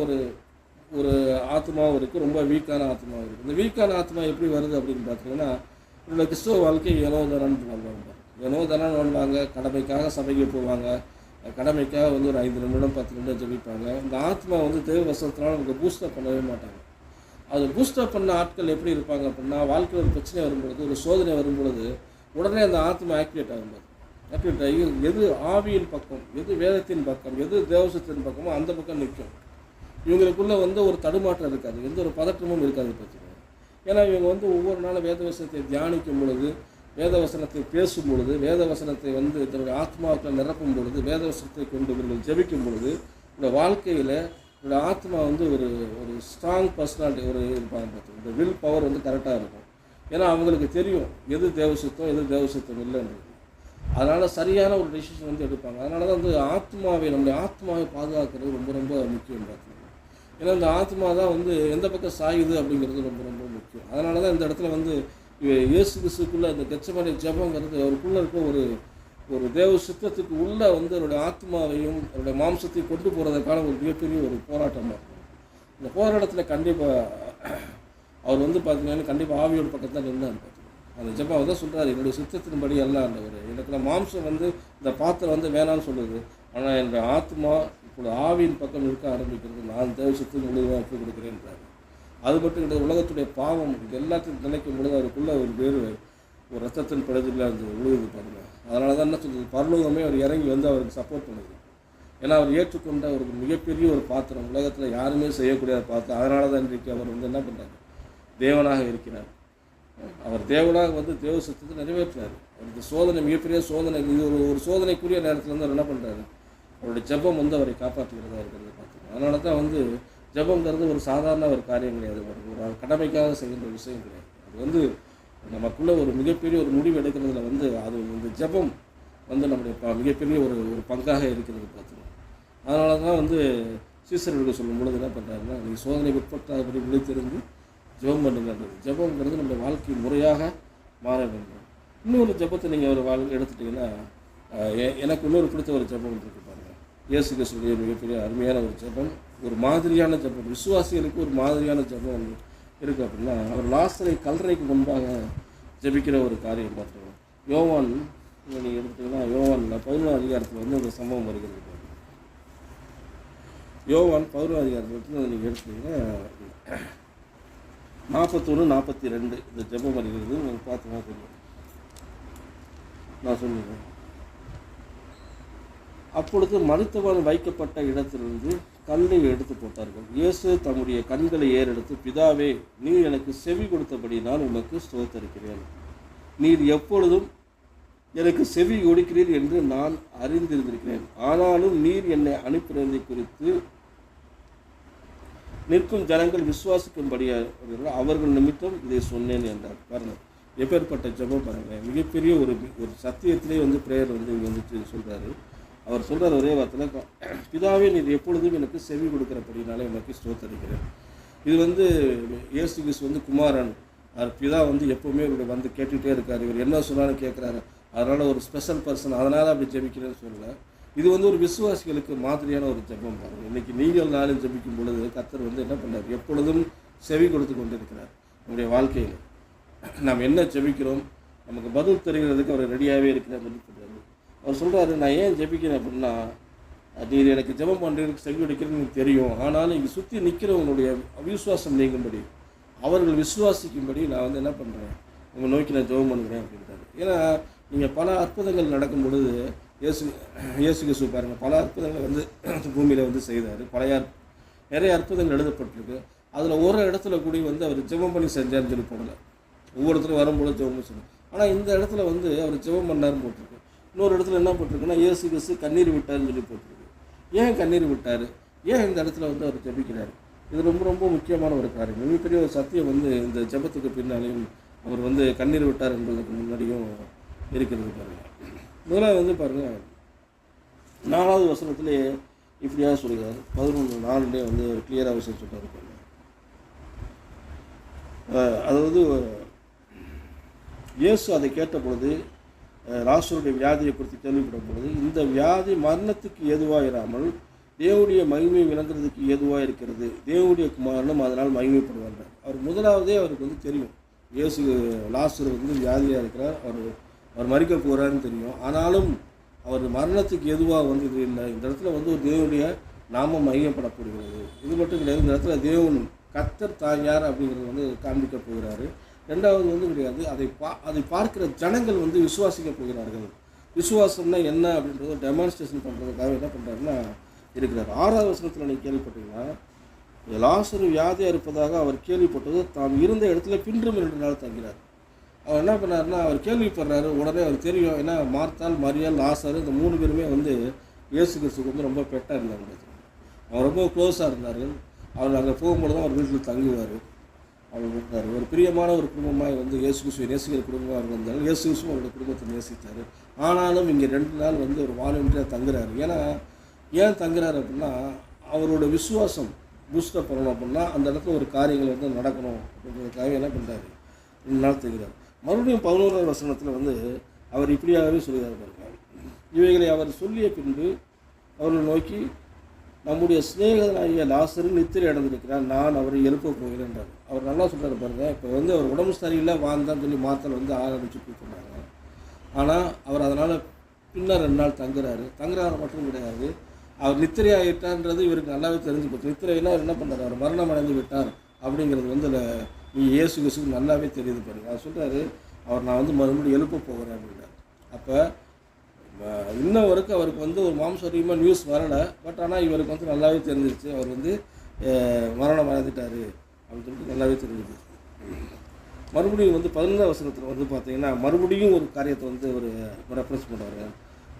ஒரு ஆத்மாவும் இருக்குது, ரொம்ப வீக்கான ஆத்மாவும் இருக்குது. இந்த வீக்கான ஆத்மா எப்படி வருது அப்படின்னு பார்த்தீங்கன்னா, என்னோட கிறிஸ்தவ வாழ்க்கை ஏனோ தானான்னு வாழ்வாங்க. ஏனோ தானான்னு வாழ்வாங்க, கடமைக்காக சபைக்கு போவாங்க, கடமைக்காக வந்து ஒரு 5 நிமிடம் 10 நிமிடம் ஜெபிப்பாங்க. இந்த ஆத்மா வந்து தேவ வசனத்தினால நமக்கு பூஸ்டப் பண்ணவே மாட்டாங்க. அது பூஸ்டப் பண்ண ஆட்கள் எப்படி இருப்பாங்க அப்படின்னா, வாழ்க்கையில் ஒரு பிரச்சனை வரும்பொழுது, ஒரு சோதனை வரும்பொழுது உடனே அந்த ஆத்மா ஆக்டிவேட் ஆகும்போது ஆகி எது ஆவியின் பக்கம், எது வேதத்தின் பக்கம், எது தேவசத்தின் பக்கமோ அந்த பக்கம் நிற்கும். இவங்களுக்குள்ளே வந்து ஒரு தடுமாற்றம் இருக்காது, எந்த ஒரு பதற்றமும் இருக்காது. பார்த்துக்கோங்க, ஏன்னா இவங்க வந்து ஒவ்வொரு நாளும் வேத வசனத்தை தியானிக்கும் பொழுது, வேத வசனத்தை பேசும் பொழுது, வேத வசனத்தை வந்து தன்னுடைய ஆத்மாக்களை நிரப்பும் பொழுது, வேத வசனத்தை கொண்டு இவர்கள் ஜெபிக்கும் பொழுது இந்த வாழ்க்கையில் என்னோட ஆத்மா வந்து ஒரு ஒரு ஸ்ட்ராங் பர்சனாலிட்டி ஒரு இருப்பாங்க பார்த்து இந்த வில் பவர் வந்து கரெக்டாக இருக்கும். ஏன்னா அவங்களுக்கு தெரியும் எது தேவசுத்தம் எது தேவசுத்தம் இல்லைன்றது. அதனால் சரியான ஒரு டெசிஷன் வந்து எடுப்பாங்க. அதனால தான் வந்து நம்முடைய ஆத்மாவை பாதுகாக்கிறது ரொம்ப ரொம்ப முக்கியம் பார்த்தீங்கன்னா. ஏன்னா இந்த ஆத்மா தான் வந்து எந்த பக்கம் சாயுது அப்படிங்கிறது ரொம்ப ரொம்ப முக்கியம். அதனால தான் இந்த இடத்துல வந்து இயேசு கிறிஸ்துக்குள்ளே இந்த கெத்செமனே ஜெபங்கிறது அவருக்குள்ளே இருக்க ஒரு ஒரு தேவ சித்தத்துக்கு உள்ளே வந்து அவருடைய ஆத்மாவையும் அவருடைய மாம்சத்தையும் கொண்டு போகிறதுக்கான ஒரு மிகப்பெரிய ஒரு போராட்டமாக இருக்கும். இந்த போராட்டத்தில் கண்டிப்பாக அவர் வந்து பார்த்தீங்கன்னா கண்டிப்பாக ஆவியோட பக்கத்தில் நின்று அந்த ஜெபம் அவர் தான் சொல்கிறார், என்னுடைய சித்தத்தின்படி எல்லாம் ஆண்டவர், எனக்கு மாம்சம் வந்து இந்த பாத்திரம் வந்து வேணான்னு சொல்லுது, ஆனால் என்னுடைய ஆத்மா இப்போது ஆவியின் பக்கம் இருக்க ஆரம்பிக்கிறது, நான் தேவ சித்தம் முழுவதும் ஒப்பு கொடுக்குறேன்றாரு. அது மட்டும் கிடையாது, உலகத்துடைய பாவம் இது எல்லாத்தையும் நினைக்கும் பொழுது அவருக்குள்ள ஒரு வேறு ஒரு ரத்தத்தின் படுதில் அந்த உழுவுது பாருங்க. அதனால தான் என்ன சொல்லுது, பரலோகமே அவர் இறங்கி வந்து அவருக்கு சப்போர்ட் பண்ணுது. ஏன்னா அவர் ஏற்றுக்கொண்ட ஒரு மிகப்பெரிய ஒரு பாத்திரம், உலகத்தில் யாருமே செய்யக்கூடிய பாத்திரம். அதனால தான் இன்றைக்கு அவர் வந்து என்ன பண்ணுறாரு, தேவனாக இருக்கிறார். அவர் தேவனாக வந்து தேவ சித்தத்தை நிறைவேற்றார். அவருக்கு சோதனை, மிகப்பெரிய சோதனை, இது ஒரு சோதனைக்குரிய நேரத்தில் வந்து அவர் என்ன பண்ணுறாரு, அவருடைய ஜெபம் வந்து அவரை காப்பாற்றுகிறதா இருக்கிறத பார்த்துக்கணும். அதனால தான் வந்து ஜெபங்கிறது ஒரு சாதாரண ஒரு காரியம் கிடையாது, ஒரு கடமைக்காக செய்கின்ற விஷயம் கிடையாது. அது வந்து நமக்குள்ளே ஒரு மிகப்பெரிய ஒரு முடிவு எடுக்கிறதுல வந்து அது இந்த ஜெபம் வந்து நம்முடைய மிகப்பெரிய ஒரு ஒரு பங்காக இருக்கிறது பார்த்துக்கணும். அதனால தான் வந்து சீசர்களுக்கு சொல்லும் பொழுது என்ன பண்ணுறாருன்னா, நீங்கள் சோதனை உட்பட்டாதபடி விழித்திருந்து ஜெபம் பண்ணுங்கிறது. ஜெபங்கிறது நம்முடைய வாழ்க்கை முறையாக மாற வேண்டும். இன்னொரு ஜெபத்தை நீங்கள் ஒரு எடுத்துட்டிங்கன்னா, எனக்கு இன்னொரு பிடித்த ஒரு ஜெபம் இருக்குது பாருங்கள். இயேசு கிறிஸ்துவுடைய மிகப்பெரிய அருமையான ஒரு ஜெபம், ஒரு மாதிரியான ஜெபம், விசுவாசிகளுக்கு ஒரு மாதிரியான ஜெபம் வந்து இருக்குது. அப்படின்னா அவர் லாசரை கல்லறைக்கு முன்பாக ஜெபிக்கிற ஒரு காரியம் பார்த்துருவோம். யோவான் நீங்கள் எடுத்துட்டிங்கன்னா யோவானில் 11ஆம் அதிகாரத்தில் வந்து ஒரு சம்பவம் வருகிறது. யோவான் 11ஆம் அதிகாரத்தில் வந்து நீங்கள் எடுத்துட்டிங்கன்னா 41-42 இந்த ஜெபம் வருகிறது. நீங்கள் பார்த்தீங்கன்னா தெரியும். நான் சொல்லுவேன், அப்பொழுது மருத்துவன் வைக்கப்பட்ட இடத்திலிருந்து கல்லை எடுத்து போட்டார்கள். இயேசு தம்முடைய கண்களை ஏறெடுத்து, பிதாவே, நீர் எனக்கு செவி கொடுத்தபடி நான் உமக்கு ஸ்தோத்தரிக்கிறேன். நீர் எப்பொழுதும் எனக்கு செவி கொடுக்கிறீர் என்று நான் அறிந்திருந்திருக்கிறேன். ஆனாலும் நீர் என்னை அனுப்பினதை குறித்து நிற்கும் ஜனங்கள் விசுவாசிக்கும்படியாக அவர்கள் நிமித்தம் இதை சொன்னேன் என்றார். பாருங்கள், எப்பேற்பட்ட ஜெபம் பாருங்கள். மிகப்பெரிய ஒரு சத்தியத்திலே வந்து பிரேயர் வந்து இங்கே வந்துட்டு சொல்கிறாரு. அவர் சொல்கிறார் ஒரே வார்த்தையில், பிதாவே நீர் எப்பொழுதும் எனக்கு செவி கொடுக்குறபடினாலே எனக்கு ஸ்தோத்தரிக்கிறேன். இது வந்து இயேசு கிறிஸ்து வந்து குமாரன், அவர் பிதா வந்து எப்போவுமே இவருடைய வந்து கேட்டுகிட்டே இருக்கார். இவர் என்ன சொன்னாலும் கேட்குறாரு. அதனால் ஒரு ஸ்பெஷல் பர்சன், அதனால் அப்படி ஜெபிக்கிறேன்னு சொல்லலை. இது வந்து ஒரு விசுவாசிகளுக்கு மாதிரியான ஒரு ஜெபம் பாருங்கள். இன்றைக்கி நீங்கள் நானும் ஜெபிக்கும் பொழுது கர்த்தர் வந்து என்ன பண்ணார், எப்பொழுதும் செவி கொடுத்து கொண்டு இருக்கிறார். நம்முடைய வாழ்க்கையில் நாம் என்ன ஜெபிக்கிறோம், நமக்கு பதில் தெரிகிறதுக்கு அவர் ரெடியாகவே இருக்கிறார் சொல்லி சொல்கிறார். அவர் சொல்கிறாரு, நான் ஏன் ஜெபிக்கிறேன் அப்படின்னா, நீர் எனக்கு ஜெபம் பண்ணுறதுக்கு செவி கொடுக்கிறேன்னு எனக்கு தெரியும், ஆனாலும் இங்கே சுற்றி நிற்கிறவங்களுடைய அவிசுவாசம் நீங்கும்படி, அவர்கள் விசுவாசிக்கும்படி நான் வந்து என்ன பண்ணுறேன், உங்கள் நோக்கி நான் ஜெபம் பண்ணுறேன் அப்படின்றாரு. ஏன்னா நீங்கள் பல அற்புதங்கள் நடக்கும் பொழுது இயேசு கிறிஸ்து பாருங்கள், பல அற்புதங்களை வந்து பூமியில் வந்து செய்தார். நிறைய அற்புதங்கள் எழுதப்பட்டிருக்கு. அதில் ஒரு இடத்துல கூடி வந்து அவர் ஜெபம் பண்ணி செஞ்சார்னு சொல்லி போடலை. ஒவ்வொருத்தரும் வரும்பொழுது ஜெபம் சொல்லணும். ஆனால் இந்த இடத்துல வந்து அவர் ஜெபம் பண்ணார்னு போட்டிருக்கு. இன்னொரு இடத்துல என்ன போட்டிருக்குன்னா, இயேசு கிறிஸ்து கண்ணீர் விட்டார்னு சொல்லி போட்டிருக்கு. ஏன் கண்ணீர் விட்டார், ஏன் இந்த இடத்துல வந்து அவர் ஜெபிக்கிறார், இது ரொம்ப ரொம்ப முக்கியமான ஒரு காரியம். மிகப்பெரிய ஒரு சத்தியம் வந்து இந்த ஜெபத்துக்கு பின்னாலேயும் அவர் வந்து கண்ணீர் விட்டார் என்பதற்கு முன்னாடியும் இருக்கிறது பாருங்கள். முதலாவது வந்து பாருங்கள், 4வது வசனத்திலே இப்படியாக சொல்கிறார். 11:4 வந்து ஒரு கிளியராக விஷயம் சொல்கிறார் பாருங்கள். அதாவது இயேசு அதை கேட்ட பொழுது, லாசருடைய வியாதியை குறித்து கேள்விப்படும் பொழுது, இந்த வியாதி மரணத்துக்கு ஏதுவாக இராமல் தேவனுடைய மகிமை விளங்குறதுக்கு ஏதுவாக இருக்கிறது, தேவனுடைய குமாரனும் அதனால் மகிமைப்படுவார். அவர் முதலாவதே அவருக்கு வந்து தெரியும், இயேசு லாசர் வந்து வியாதியாக இருக்கிறார், அவர் மறிக்க போகிறாருன்னு தெரியும். ஆனாலும் அவர் மரணத்துக்கு எதுவாக வந்து இது இல்லை, இந்த இடத்துல வந்து ஒரு தேவனுடைய நாமம் மகிமைப்படப்படுகிறது. இது மட்டும் கிடையாது, இந்த இடத்துல தேவன் கர்த்தர் தான் யார் அப்படிங்கிறது வந்து காண்பிக்க போகிறாரு. ரெண்டாவது வந்து கிடையாது, அதை பார்க்கிற ஜனங்கள் வந்து விசுவாசிக்க போகிறார்கள். விசுவாசம்னா என்ன அப்படின்றத டெமான்ஸ்ட்ரேஷன் பண்ணுறதுக்காக என்ன பண்ணுறாருன்னா இருக்கிறார். 6வது வசனத்தில் நீங்கள் கேள்விப்பட்டீங்கன்னா, லாசரு வியாதியாக இருப்பதாக அவர் கேள்விப்பட்டது தாம் இருந்த இடத்துல பின்றும் 2 நாள் தங்கினார். அவர் என்ன பண்ணாருன்னா, அவர் கேள்விப்படுறாரு. உடனே அவர் தெரியும், ஏன்னா மார்த்தாள், மரியாள், லாசரு இந்த 3 பேருமே வந்து இயேசு கிறிஸ்துக்கு வந்து ரொம்ப பெட்டாக இருந்தாங்க. அவர் ரொம்ப க்ளோஸாக இருந்தார்கள். அவர் அங்கே போகும்போது தான் அவர் வீட்டில் தங்குவார். அவர் இருந்தார். ஒரு பிரியமான ஒரு குடும்பமாக வந்து இயேசு கிறிஸ்துவை நேசிக்கிற குடும்பமாக இருந்தாலும் இயேசு கிறிஸ்துவும் அவருடைய குடும்பத்தை நேசித்தார். ஆனாலும் இங்கே 2 நாள் வந்து ஒரு வாலண்டியாக தங்குறாரு. ஏன் தங்குறாரு அப்படின்னா, அவரோட விசுவாசம் பூஸ்டப் பண்ணணும் அப்படின்னா அந்த இடத்துல ஒரு காரியங்கள் வந்து நடக்கணும் அப்படின்றதுக்காக என்ன பண்ணுறாரு, 2 நாள் தங்குறாரு. மறுபடியும் 11ஆம் வசனத்தில் வந்து அவர் இப்படியாகவே சொல்கிறார் பாருங்க. இவைகளை அவர் சொல்லிய பின்பு அவர்களை நோக்கி, நம்முடைய சிநேகிதனாகிய லாசரு நித்திரை அடைந்திருக்கிறார், நான் அவரை எழுப்ப போகிறேன் என்றார். அவர் நல்லா சொல்கிறார் பாருங்க. இப்போ வந்து அவர் உடம்பு சரியில்லை வாழ்ந்தான்னு சொல்லி மாத்தல் வந்து ஆரம்பிச்சு கூப்பிட்றாங்க. ஆனால் அவர் அதனால் பின்னர் 2 நாள் தங்குறாரு மட்டும் கிடையாது, அவர் நித்திரை ஆகிட்டார்ன்றது இவருக்கு நல்லாவே தெரிஞ்சு போச்சு. நித்திரைனா என்ன பண்ணுறாரு, அவர் மரணம் அடைந்து விட்டார் அப்படிங்கிறது வந்து நீ இயேசு கிறிஸ்துவுக்கு நல்லாவே தெரியுது பாருங்க. அவர் சொல்கிறாரு, அவர் நான் வந்து மறுபடியும் எழுப்ப போகிறேன் அப்படின்றார். அப்போ இன்ன வரைக்கும் அவருக்கு வந்து ஒரு மாம்சரீகமாக நியூஸ் வரலை. பட் ஆனால் இவருக்கு வந்து நல்லாவே தெரிஞ்சிருச்சு, அவர் வந்து மரணம் அடைந்துட்டார் அப்படின்னு சொல்லிட்டு நல்லாவே தெரிஞ்சிருச்சு. மறுபடியும் வந்து 15ஆம் வசனத்தில் வந்து பார்த்தீங்கன்னா மறுபடியும் ஒரு காரியத்தை வந்து ஒரு ரெஃபரன்ஸ் பண்ணுறாரு.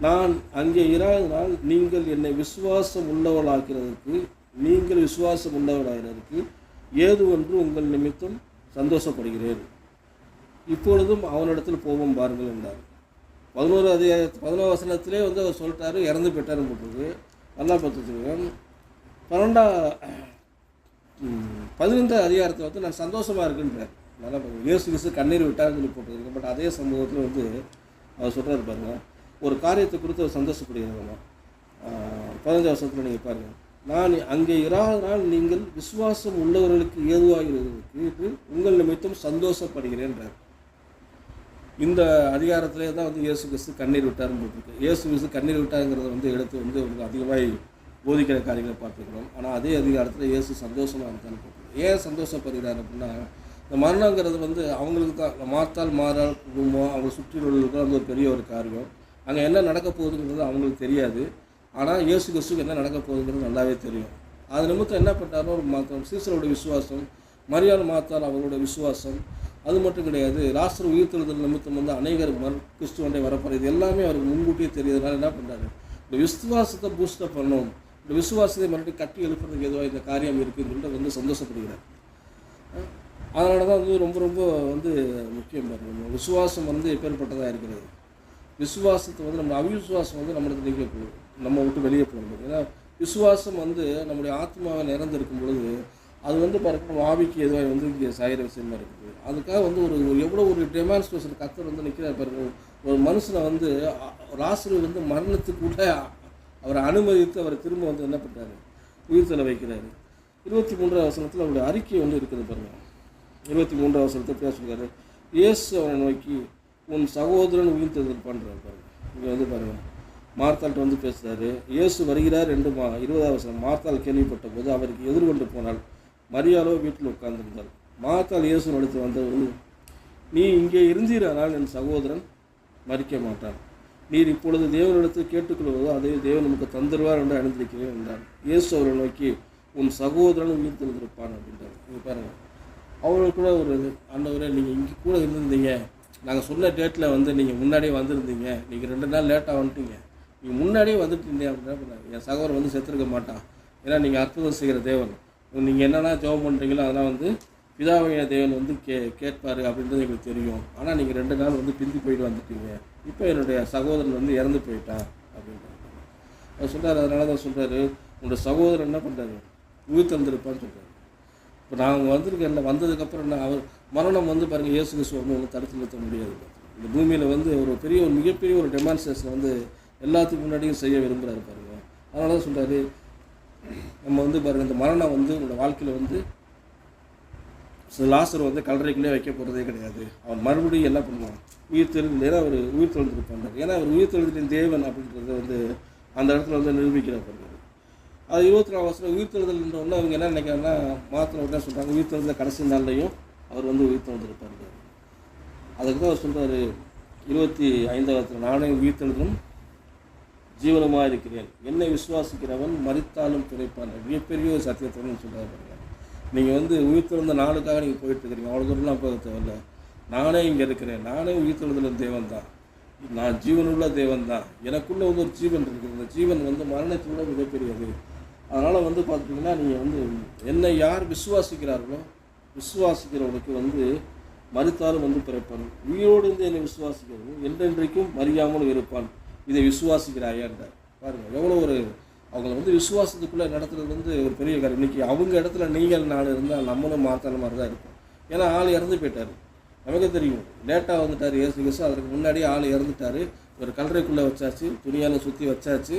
நான் அங்கே இராதனால் நீங்கள் என்னை விசுவாசம் உள்ளவளாகிறதுக்கு ஏது ஒன்று உங்கள் நிமித்தம் சந்தோஷப்படுகிறேன். இப்பொழுதும் அவனிடத்தில் போவோம் பாருங்கள் என்றார். 11ஆம் வசனத்திலே வந்து அவர் சொல்லிட்டாரு, இறந்து போயிட்டாருன்னு போட்டிருக்கு. நல்லா பார்த்துருக்கேன். 15ஆம் அதிகாரத்தில் வந்து நான் சந்தோஷமாக இருக்குன்றார். நல்லா பாருங்கள். இயேசு கிறிஸ்து கண்ணீர் விட்டாருன்னு சொல்லி போட்டிருக்கு. பட் அதே சம்பவத்தில் வந்து அவர் சொல்கிறார் பாருங்க, ஒரு காரியத்தை குறித்து அவர் சந்தோஷப்படுகிறோமா. 15ஆம் வசனத்தில் நீங்கள் பாருங்கள், நான் அங்கே இராதனால் நீங்கள் விசுவாசம் உள்ளவர்களுக்கு ஏதுவாகிறதுக்கு உங்கள் நிமித்தம் சந்தோஷப்படுகிறேன்றார். இந்த அதிகாரத்திலே தான் வந்து இயேசு கிறிஸ்து கண்ணீர் விட்டாருன்னு போட்டிருக்கு. இயேசு கிறிஸ்து கண்ணீர் விட்டாருங்கிறத வந்து எடுத்து வந்து உங்களுக்கு அதிகமாக போதிக்கிற காரியங்களை பார்த்துக்கிறோம். ஆனால் அதே அதிகாரத்தில் இயேசு சந்தோஷமாக இருந்தான்னு போட்டிருக்கு. ஏன் சந்தோஷப்படுகிறார் அப்படின்னா, இந்த மரணங்கிறது வந்து அவங்களுக்கு தான், மார்த்தாள் குடும்பம் அவங்க சுற்றியுள்ளவர்களுக்கு வந்து ஒரு பெரிய ஒரு காரியம். அங்கே என்ன நடக்க போகுதுங்கிறது அவங்களுக்கு தெரியாது. ஆனால் இயேசு கிறிஸ்துக்கு என்ன நடக்க போகுதுங்கிறது நல்லாவே தெரியும். அது நிமித்தம் என்ன பண்ணாரோ, ஒரு சீசரோட விசுவாசம், மரியாள் மார்த்தாள் அவங்களோட விசுவாசம், அது மட்டும் கிடையாது, லாசரு உயிர்த்தெழுதல் நிமித்தம் வந்து அநேகர் கிறிஸ்துவண்டை வரப்போகிறது, இது எல்லாமே அவருக்கு முன்கூட்டியே தெரியுதுனால என்ன பண்ணுறாரு, இந்த விசுவாசத்தை பூஸ்டப் பண்ணணும், இந்த விசுவாசத்தை மறுபடியும் கட்டி எழுப்புறதுக்கு எதுவாக இந்த காரியம் இருக்குதுன்னு சொல்லிட்டு வந்து சந்தோஷப்படுகிறார். அதனால தான் வந்து ரொம்ப ரொம்ப வந்து முக்கியம் பாருங்க. விசுவாசம் வந்து எப்பேற்பட்டதாக இருக்கிறது. விசுவாசத்தை வந்து நம்ம அவிசுவாசம் வந்து நம்மளுக்கு நீங்க போகும், நம்ம விட்டு வெளியே போகணும். ஏன்னா விசுவாசம் வந்து நம்முடைய ஆத்மாவை நிறந்திருக்கும் பொழுது அது வந்து பாருங்க நம்ம ஆவிக்கு எதுவாக வந்து இங்கே சாயிற விஷயமா இருக்குது. அதுக்காக வந்து ஒரு எவ்வளோ ஒரு டெமான்ஸ்ட்ரேஷன் கத்தர் வந்து நிற்கிறார் பாருங்க. ஒரு மனுஷனை வந்து லாசரு வந்து மரணத்துக்கு கூட அவரை அனுமதித்து அவரை திரும்ப வந்து என்ன பண்ணுறாரு, உயிர்த்தெழ வைக்கிறாரு. 23ஆம் வசனத்தில் அவருடைய அறிக்கை வந்து இருக்குது பாருங்கள். 23ஆம் வசனத்தை பேசுகிறாரு, இயேசு அவனை நோக்கி உன் சகோதரன் உயிர்த்தெழுதல் பண்ணுறாரு பாருங்க. இங்கே வந்து பாருங்கள், மார்த்தாள்கிட்ட வந்து பேசுகிறாரு. இயேசு வருகிறார் என்று 20ஆம் வசனம். மார்த்தாள் கேள்விப்பட்ட போது அவருக்கு எதிர்கொண்டு போனாள். மரியாளோ வீட்டில் உட்கார்ந்திருந்தாள். மார்த்தாள் இயேசு அடுத்து வந்தவர்கள், நீ இங்கே இருந்தீரானால் என் சகோதரன் மரிக்க மாட்டான். நீர் இப்பொழுது தேவனிடத்தில் கேட்டுக்கொள்வதோ அதை தேவன் நமக்கு தந்துடுவார் என்று அணிந்திருக்கிறேன் என்றார். இயேசு அவரை நோக்கி உன் சகோதரன் உயிர்த்தெழுந்திருப்பான் அப்படின்றார். இங்கே பாருங்கள், அவங்களுக்கு கூட ஒரு ஆண்டவரே நீங்கள் இங்கே கூட இருந்திருந்தீங்க, நாங்கள் சொன்ன டேட்டில் வந்து நீங்கள் முன்னாடியே வந்திருந்தீங்க, நீங்கள் 2 நாள் லேட்டாக வந்துட்டீங்க, நீங்கள் முன்னாடியே வந்துட்டீங்க அப்படின்னா என் சகோதரன் வந்து செத்துருக்க மாட்டான். ஏன்னா நீங்கள் அற்புதம் செய்கிற தேவன், நீங்கள் என்னென்னா ஜெபம் பண்ணுறீங்களோ அதெல்லாம் வந்து பிதாவைய தேவன் வந்து கேட்பார் அப்படின்றது எங்களுக்கு தெரியும். ஆனால் நீங்கள் 2 நாள் வந்து பிந்தி போயிட்டு வந்துட்டீங்க, இப்போ என்னுடைய சகோதரன் வந்து இறந்து போயிட்டான் அப்படின்றாங்க. அவர் சொல்கிறார், அதனால தான் சொல்கிறாரு, உன்னோட சகோதரன் என்ன பண்ணுறாரு, உயிர்த்தெழுந்திருப்பான்னு சொல்கிறார். இப்போ நாங்கள் வந்திருக்கேன், வந்ததுக்கப்புறம் என்ன அவர் மரணம் வந்து பாருங்கள், இயேசு கிறிஸ்து ஒன்று தடுத்து நிறுத்த முடியாது. இந்த பூமியில் வந்து ஒரு மிகப்பெரிய ஒரு டெமான்ஸ்ட்ரேஷன் வந்து எல்லாத்துக்கு முன்னாடியும் செய்ய விரும்புகிறாரு பாருங்க. அதனால தான் சொல்கிறாரு, நம்ம வந்து பாருங்கள், இந்த மரணம் வந்து உங்களோட வாழ்க்கையில் வந்து லாசர் வந்து கல்லறைக்குள்ளே வைக்க போகிறதே கிடையாது. அவன் மறுபடியும் என்ன பண்ணுவான், உயிர்த்தெழுதல், அவர் உயிர்த்தெழுந்திருப்பார். ஏன்னா அவர் உயிர்த்தெழுதலின் தேவன் அப்படின்றத வந்து அந்த இடத்துல வந்து நிரூபிக்கிறார். அது 24ஆம் வசனம் உயிர்த்தெழுதல்ன்றோன்னா அவங்க என்ன நினைக்கிறாங்கன்னா, மாத்திரம் உடனே சொல்கிறாங்க, உயிர்த்தெழுதல் கடைசி நாள்லையும் அவர் வந்து உயிர்த்தெழுந்திருப்பார். அதுக்கு தான் அவர் சொல்கிறார் 25ஆம் வசனம், நானே உயிர்த்தெழுதலும் ஜீவனுமாக இருக்கிறேன், என்னை விசுவாசிக்கிறவன் மரித்தாலும் பிழைப்பான். மிகப்பெரிய ஒரு சத்தியத்தோடு சொல்கிறார். நீங்கள் வந்து உயிர்த்தெழுந்த நாளுக்காக நீங்கள் போயிட்டு இருக்கிறீங்க, அவ்வளோ தூரம்லாம் போக தேவையில்லை. நானே இங்கே இருக்கிறேன், நானே உயிர்த்தெழுதல் தேவன் தான், நான் ஜீவனுள்ள தேவன் தான், எனக்குள்ளே வந்து ஒரு ஜீவன் இருக்குது, அந்த ஜீவன் வந்து மரணத்தோட மிகப்பெரியது. அதனால் வந்து பார்த்திங்கன்னா நீங்கள் வந்து என்னை யார் விசுவாசிக்கிறார்களோ, விசுவாசிக்கிறவனுக்கு வந்து மரித்தாலும் வந்து பிறப்பான், உயிரோடு இருந்து என்னை விசுவாசிக்கிறவன் என்றென்றைக்கும் மறியாமலும் இருப்பான், இதை விசுவாசிக்கிறாயான்றார். பாருங்கள் எவ்வளோ ஒரு அவங்கள வந்து விசுவாசத்துக்குள்ளே நடத்துறது வந்து ஒரு பெரிய காரியம். இன்றைக்கி அவங்க இடத்துல நீங்கள் நான் இருந்தால் நம்மளும் மாற்றான மாதிரி தான் இருக்கும். ஏன்னா ஆள் இறந்து போயிட்டார், நமக்கு தெரியும், லேட்டாக வந்துட்டார் இயேசு கிறிஸ்து, அதற்கு முன்னாடியே ஆள் இறந்துட்டார், ஒரு கல்லறைக்குள்ளே வச்சாச்சு, துணியால் சுற்றி வச்சாச்சு.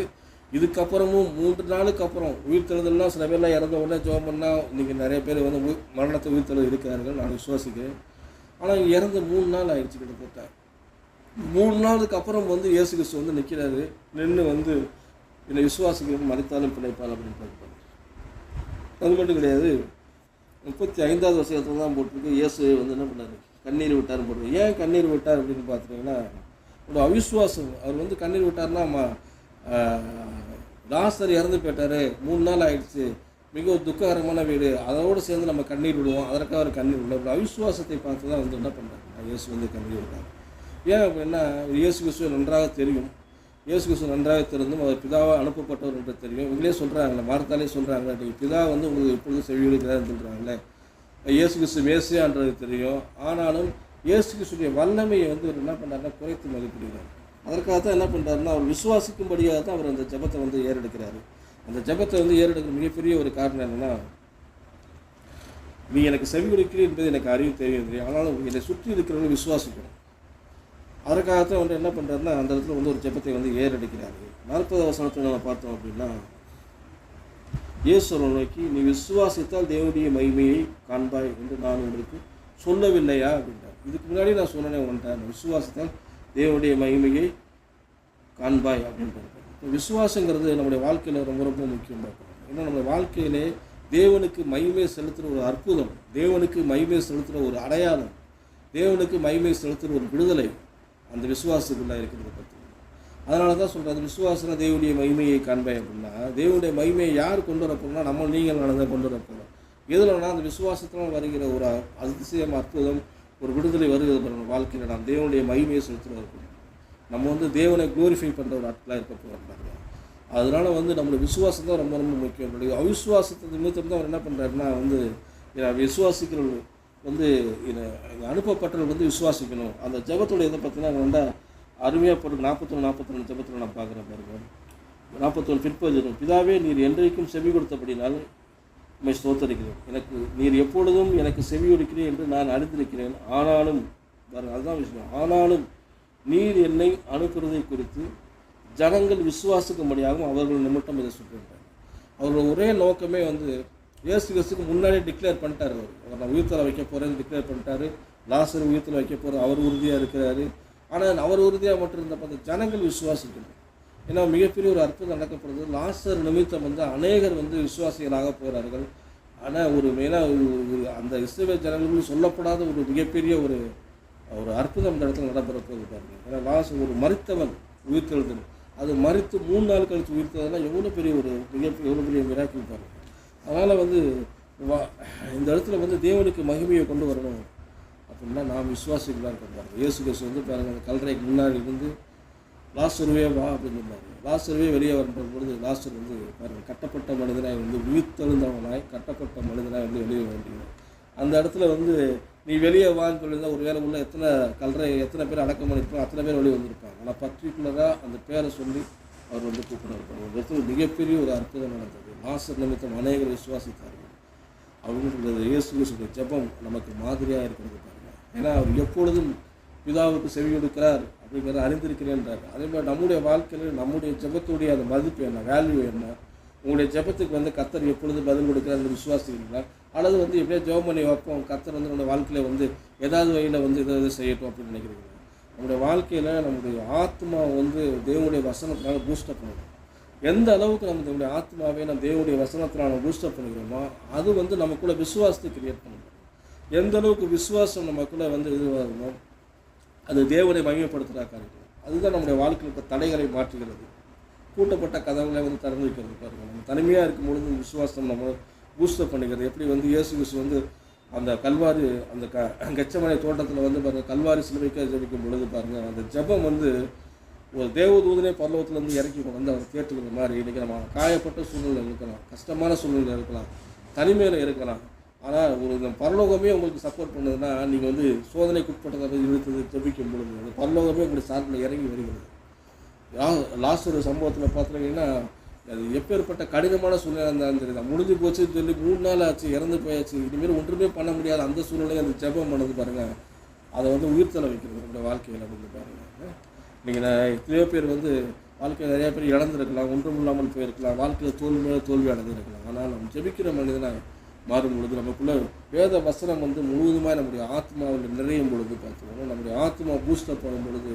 இதுக்கப்புறமும் 3 நாளுக்கு அப்புறம் உயிர்த்தெழுதல்னால் சில பேர்லாம் இறந்த உடனே ஜெபம் பண்ணால் இன்றைக்கி நிறைய பேர் வந்து மரணத்தை உயிர்த்தெழுதல் இருக்கிறார்கள், நான் விசுவாசிக்கிறேன். ஆனால் இங்கே இறந்து 3 நாள் ஆகிடுச்சு கிட்டத்தட்ட. 3 நாளுக்கு அப்புறம் வந்து இயேசு கிறிஸ்து வந்து நிற்கிறாரு, நின்று வந்து என்னை விசுவாசிக்கிறது மரித்தாலும் பிழைப்பால் அப்படின்னு பார்ப்பாங்க. அது மட்டும் கிடையாது, 35வது வசனத்தில் தான் போட்டிருக்கு, இயேசு வந்து என்ன பண்ணார், கண்ணீர் விட்டார்னு போட்டிருக்கு. ஏன் கண்ணீர் விட்டார் அப்படின்னு பார்த்துட்டிங்கன்னா, ஒரு அவிசுவாசம். அவர் வந்து கண்ணீர் விட்டார்னா, லாசர் இறந்து போயிட்டார், 3 நாள் ஆகிடுச்சு, மிக துக்ககரமான வீடு, அதோடு சேர்ந்து நம்ம கண்ணீர் விடுவோம், அதற்காக அவர் கண்ணீர் விடல. ஒரு அவிசுவாசத்தை பார்த்து தான் வந்து என்ன பண்ணுறாங்க, இயேசு வந்து கண்ணீர் விட்டார். ஏன் அப்படின்னா இயேசு கிறிஸ்துவ நன்றாக தெரியும், இயேசு கிறிஸ்து நன்றாக தெரிந்தும் அவர் பிதாவாக அனுப்பப்பட்டவர் என்று தெரியும். இவங்களே சொல்கிறாங்களே, மார்த்தாலே சொல்கிறாங்களே, நீங்கள் பிதா வந்து உங்களுக்கு எப்பொழுது செவியெடுக்கிறாருன்னு சொல்கிறாங்களே, இயேசு கிறிஸ்து மேசியான்றது தெரியும். ஆனாலும் இயேசு கிறிஸ்துடைய வல்லமையை வந்து அவர் என்ன பண்ணுறாருன்னா குறைத்து மதிப்பிடுகிறார். அதற்காக தான் என்ன பண்ணுறாருன்னா, அவர் விசுவாசிக்கும்படியாக தான் அவர் அந்த ஜெபத்தை வந்து ஏறெடுக்கிறாரு. அந்த ஜெபத்தை வந்து ஏறெடுக்கிற மிகப்பெரிய ஒரு காரணம் என்னென்னா, நீ எனக்கு செவி கொடுக்கிறீ என்பது எனக்கு அறிவு தெரியும், ஆனாலும் என்னை சுற்றி இருக்கிறவங்க விசுவாசிக்கணும். அதற்காகத்தான் வந்து என்ன பண்ணுறாருன்னா, அந்த இடத்துல வந்து ஒரு ஜெபத்தை வந்து ஏறெடுக்கிறாரு. 40வது வசனத்தில் நம்ம பார்த்தோம் அப்படின்னா, இயேசு நோக்கி, நீ விசுவாசித்தால் தேவனுடைய மகிமையை காண்பாய் என்று நான் உங்களுக்கு சொல்லவில்லையா அப்படின்றார். இதுக்கு முன்னாடி நான் சொன்னேன் உன்கிட்ட, விசுவாசித்தால் தேவனுடைய மகிமையை காண்பாய் அப்படின்றார். விசுவாசங்கிறது நம்முடைய வாழ்க்கையில் ரொம்ப ரொம்ப முக்கியம் பார்க்கணும். ஏன்னா நம்முடைய வாழ்க்கையிலே தேவனுக்கு மகிமை செலுத்துகிற ஒரு அற்புதம், தேவனுக்கு மகிமை செலுத்துகிற ஒரு அடையாளம், தேவனுக்கு மகிமை செலுத்துகிற ஒரு விடுதலை அந்த விசுவாசத்துக்குள்ளே இருக்கிறது பற்றி. அதனால தான் சொல்கிறேன், அந்த விசுவாசனா தேவனுடைய மகிமையை காண்பாய் அப்படின்னா, தேவனுடைய மகிமையை யார் கொண்டு வரப்போனா, நம்ம நீங்கள் நடந்தால் கொண்டு வரப்போகிறோம். எதுலன்னா அந்த விசுவாசத்தினால் வருகிற ஒரு அதிசயம், அற்புதம், ஒரு விடுதலை வருகிறது பாருங்கள் வாழ்க்கையில். நாம் தேவனுடைய மகிமையை செலுத்துகிறோம், நம்ம வந்து தேவனை க்ளோரிஃபை பண்ணுற ஒரு ஆட்களாக இருக்க போகிறாங்க. அதனால் வந்து நம்மளுடைய விசுவாசம் தான் ரொம்ப ரொம்ப முக்கியம். அவிசுவாசத்தை நிமித்தம் தான் அவர் என்ன பண்ணுறாருன்னா, வந்து விசுவாசிக்கிறவர்கள் வந்து அனுப்பப்பட்டவர்கள் வந்து விசுவாசிக்கணும். அந்த ஜெபத்தோட இதை பார்த்தீங்கன்னா ரெண்டா அருமையாக போட்டு 41-42 ஜெபத்தில் நான் பார்க்குறேன் பாருங்க. 41 பிற்பதிலும், பிதாவே நீர் என்றைக்கும் செவி கொடுத்தபடினால் உம்மை ஸ்தோத்தரிக்கிறேன், எனக்கு நீர் எப்பொழுதும் எனக்கு செவி கொடுக்கிறேன் என்று நான் அறிந்திருக்கிறேன். ஆனாலும் பாருங்கள், அதுதான் விஷயம், ஆனாலும் நீர் என்னை அனுப்புறதை குறித்து ஜனங்கள் விசுவாசிக்கும்படியாகவும் அவர்கள் நிமித்தம் இதை சொல்லியிருக்காங்க. அவரோட ஒரே நோக்கமே வந்து இயேசு கிறிஸ்துக்கு முன்னாடியே டிக்ளேர் பண்ணிட்டார். அவர் நான் உயிர்த்தலை வைக்க போகிறேன்னு டிக்ளேர் பண்ணிட்டாரு. லாசர் உயிர்த்தலை வைக்க போகிறேன், அவர் உறுதியாக இருக்கிறாரு. ஆனால் அவர் உறுதியாக மட்டும் இருந்தப்போ அந்த ஜனங்கள் விசுவாசிக்கணும். ஏன்னா மிகப்பெரிய ஒரு அற்புதம் நடக்கப்படுது. லாசர் நிமித்தம் வந்து அநேகர் வந்து விசுவாசிகளாக போகிறார்கள். ஆனால் ஒரு மெயினாக அந்த இஸ்ரவேல் ஜனங்களுக்கு சொல்லப்படாத ஒரு மிகப்பெரிய ஒரு அற்புதம் இந்த இடத்துல நடைபெற போகுது பாருங்க. ஏன்னா லாசர் ஒரு மரித்தவன் உயிர்த்தெழுதல், அது மரித்து 3 நாள் கழித்து உயிர்த்ததுனா எவ்வளோ பெரிய மிராக்கிள் பாருங்க. அதனால் வந்து இந்த இடத்துல வந்து தேவனுக்கு மகிமையை கொண்டு வரணும் அப்படின்னா நாம் விசுவாசிக்கலாம் இருக்காங்க. இயேசு கிறிஸ்து வந்து பாருங்கள், அந்த கல்லறைக்கு முன்னாடி இருந்து லாசருவே வா அப்படின்னு சொன்னாங்க. லாசருவே வெளியே வரும்போது பொழுது லாசர் வந்து பாருங்கள், கட்டப்பட்ட மனிதனாய் வந்து உயிர்த்தெழுந்தவனாய் கட்டப்பட்ட மனிதனாய் வந்து வெளியே வேண்டியது. அந்த இடத்துல வந்து நீ வெளியே வான்னு சொல்லியிருந்தால் ஒரு வேளை உள்ள எத்தனை பேர் அடக்கம் பண்ணியிருப்பாங்க, அத்தனை பேர் வெளியே வந்திருப்பாங்க. ஆனால் பர்டிகுலராக அந்த பேரை சொல்லி அவர் வந்து கூப்பிடுறாரு. ஒரு இடத்துல மிகப்பெரிய ஒரு அற்புதம் நடந்தது. லாசர் நிமித்தம் அநேகர் விசுவாசித்தார்கள். அவங்களுடைய இயேசு கிறிஸ்துவின் ஜெபம் நமக்கு மாதிரியாக இருக்கிறது பாருங்க. ஏன்னா அவர் எப்பொழுதும் பிதாவுக்கு செவி கொடுக்கிறார் அப்படிங்கிறத அறிந்திருக்கிறேன்றார். அதே மாதிரி நம்முடைய வாழ்க்கையில் நம்முடைய ஜெபத்துடைய அந்த மதிப்பு என்ன, வேல்யூ என்ன, உங்களுடைய ஜெபத்துக்கு வந்து கர்த்தர் எப்பொழுது பதில் கொடுக்குறாரு விசுவாசிக்கிறீங்களா, அல்லது வந்து எப்படியோ ஜெபம் பண்ணி வைப்போம், கர்த்தர் வந்து நம்முடைய வாழ்க்கையில் வந்து ஏதாவது வகையில் வந்து இதை செய்யட்டும் அப்படின்னு நினைக்கிறீங்களா? நம்முடைய வாழ்க்கையில் நம்முடைய ஆத்மா வந்து தேவனுடைய வசனத்தினால பூஸ்டப் பண்ணணும். எந்த அளவுக்கு நம்முடைய ஆத்மாவே நம்ம தேவனுடைய வசனத்தினால பூஸ்டப் பண்ணிக்கிறோமோ அது வந்து நமக்குள்ள விசுவாசத்தை கிரியேட் பண்ணணும். எந்த அளவுக்கு விசுவாசம் நமக்குள்ளே வந்து இதுவாகுமோ அது தேவனை மகிமைப்படுத்துகிற காரியம். அதுதான் நம்முடைய வாழ்க்கையில் தடைகளை மாற்றுகிறது. பூட்டப்பட்ட கதவுகளை வந்து திறந்து வைக்கிறது பாருங்கள். நம்ம தனிமையாக இருக்கும் பொழுது விசுவாசம் நம்ம பூஸ்டப் பண்ணிக்கிறது. எப்படி வந்து இயேசு கிறிஸ்து வந்து அந்த கல்வாரி அந்த கெச்சமனை தோட்டத்தில் வந்து பாருங்கள் கல்வாரி சிலுவைக்காக ஜெபிக்கும் பொழுது பாருங்கள் அந்த ஜெபம் வந்து ஒரு தேவதூதனே பரலோகத்துலேருந்து இறக்கி கொண்டு வந்து அவர் கேட்டுக்கிற மாதிரி இன்றைக்கி நம்ம காயப்பட்ட சூழ்நிலை இருக்கலாம், கஷ்டமான சூழ்நிலை இருக்கலாம், தனிமையில் இருக்கலாம். ஆனால் ஒரு இந்த பரலோகமே உங்களுக்கு சப்போர்ட் பண்ணுதுன்னா நீங்கள் வந்து சோதனைக்குட்பட்டதை இழுத்தது ஜெபிக்கும் பொழுது அந்த பரலோகமே உங்களுடைய சார்பில் இறங்கி வருகிறது. லாஸ்ட் ஒரு சம்பவத்தில் பார்த்துட்டிங்கன்னா அது எப்பேற்பட்ட கடினமான சூழ்நிலை இருந்தாலும் தெரியுது, முடிஞ்சு போச்சுன்னு சொல்லி 3 நாள் ஆச்சு, இறந்து போயாச்சு, இனிமேல் ஒன்றுமே பண்ண முடியாது அந்த சூழ்நிலையை அந்த ஜெபம் பண்ணது பாருங்கள், அதை வந்து உயிர்த்தலை வைக்கிறது நம்மளுடைய வாழ்க்கையில் அப்படின்னு பாருங்கள். நீங்கள் எத்தனையோ பேர் வந்து வாழ்க்கையில் நிறையா பேர் இழந்திருக்கலாம், ஒன்றும் இல்லாமல் போயிருக்கலாம், வாழ்க்கையில் தோல்வி அடைந்திருக்கலாம். ஆனால் நம்ம ஜெபிக்கிற மனிதனாக மாறும் பொழுது நமக்குள்ள வேத வசனம் வந்து முழுவதுமாக நம்முடைய ஆத்மாவில் நிறையும் பொழுது பார்த்துக்கணும், நம்முடைய ஆத்மா பூஸ்டப் பண்ணும் பொழுது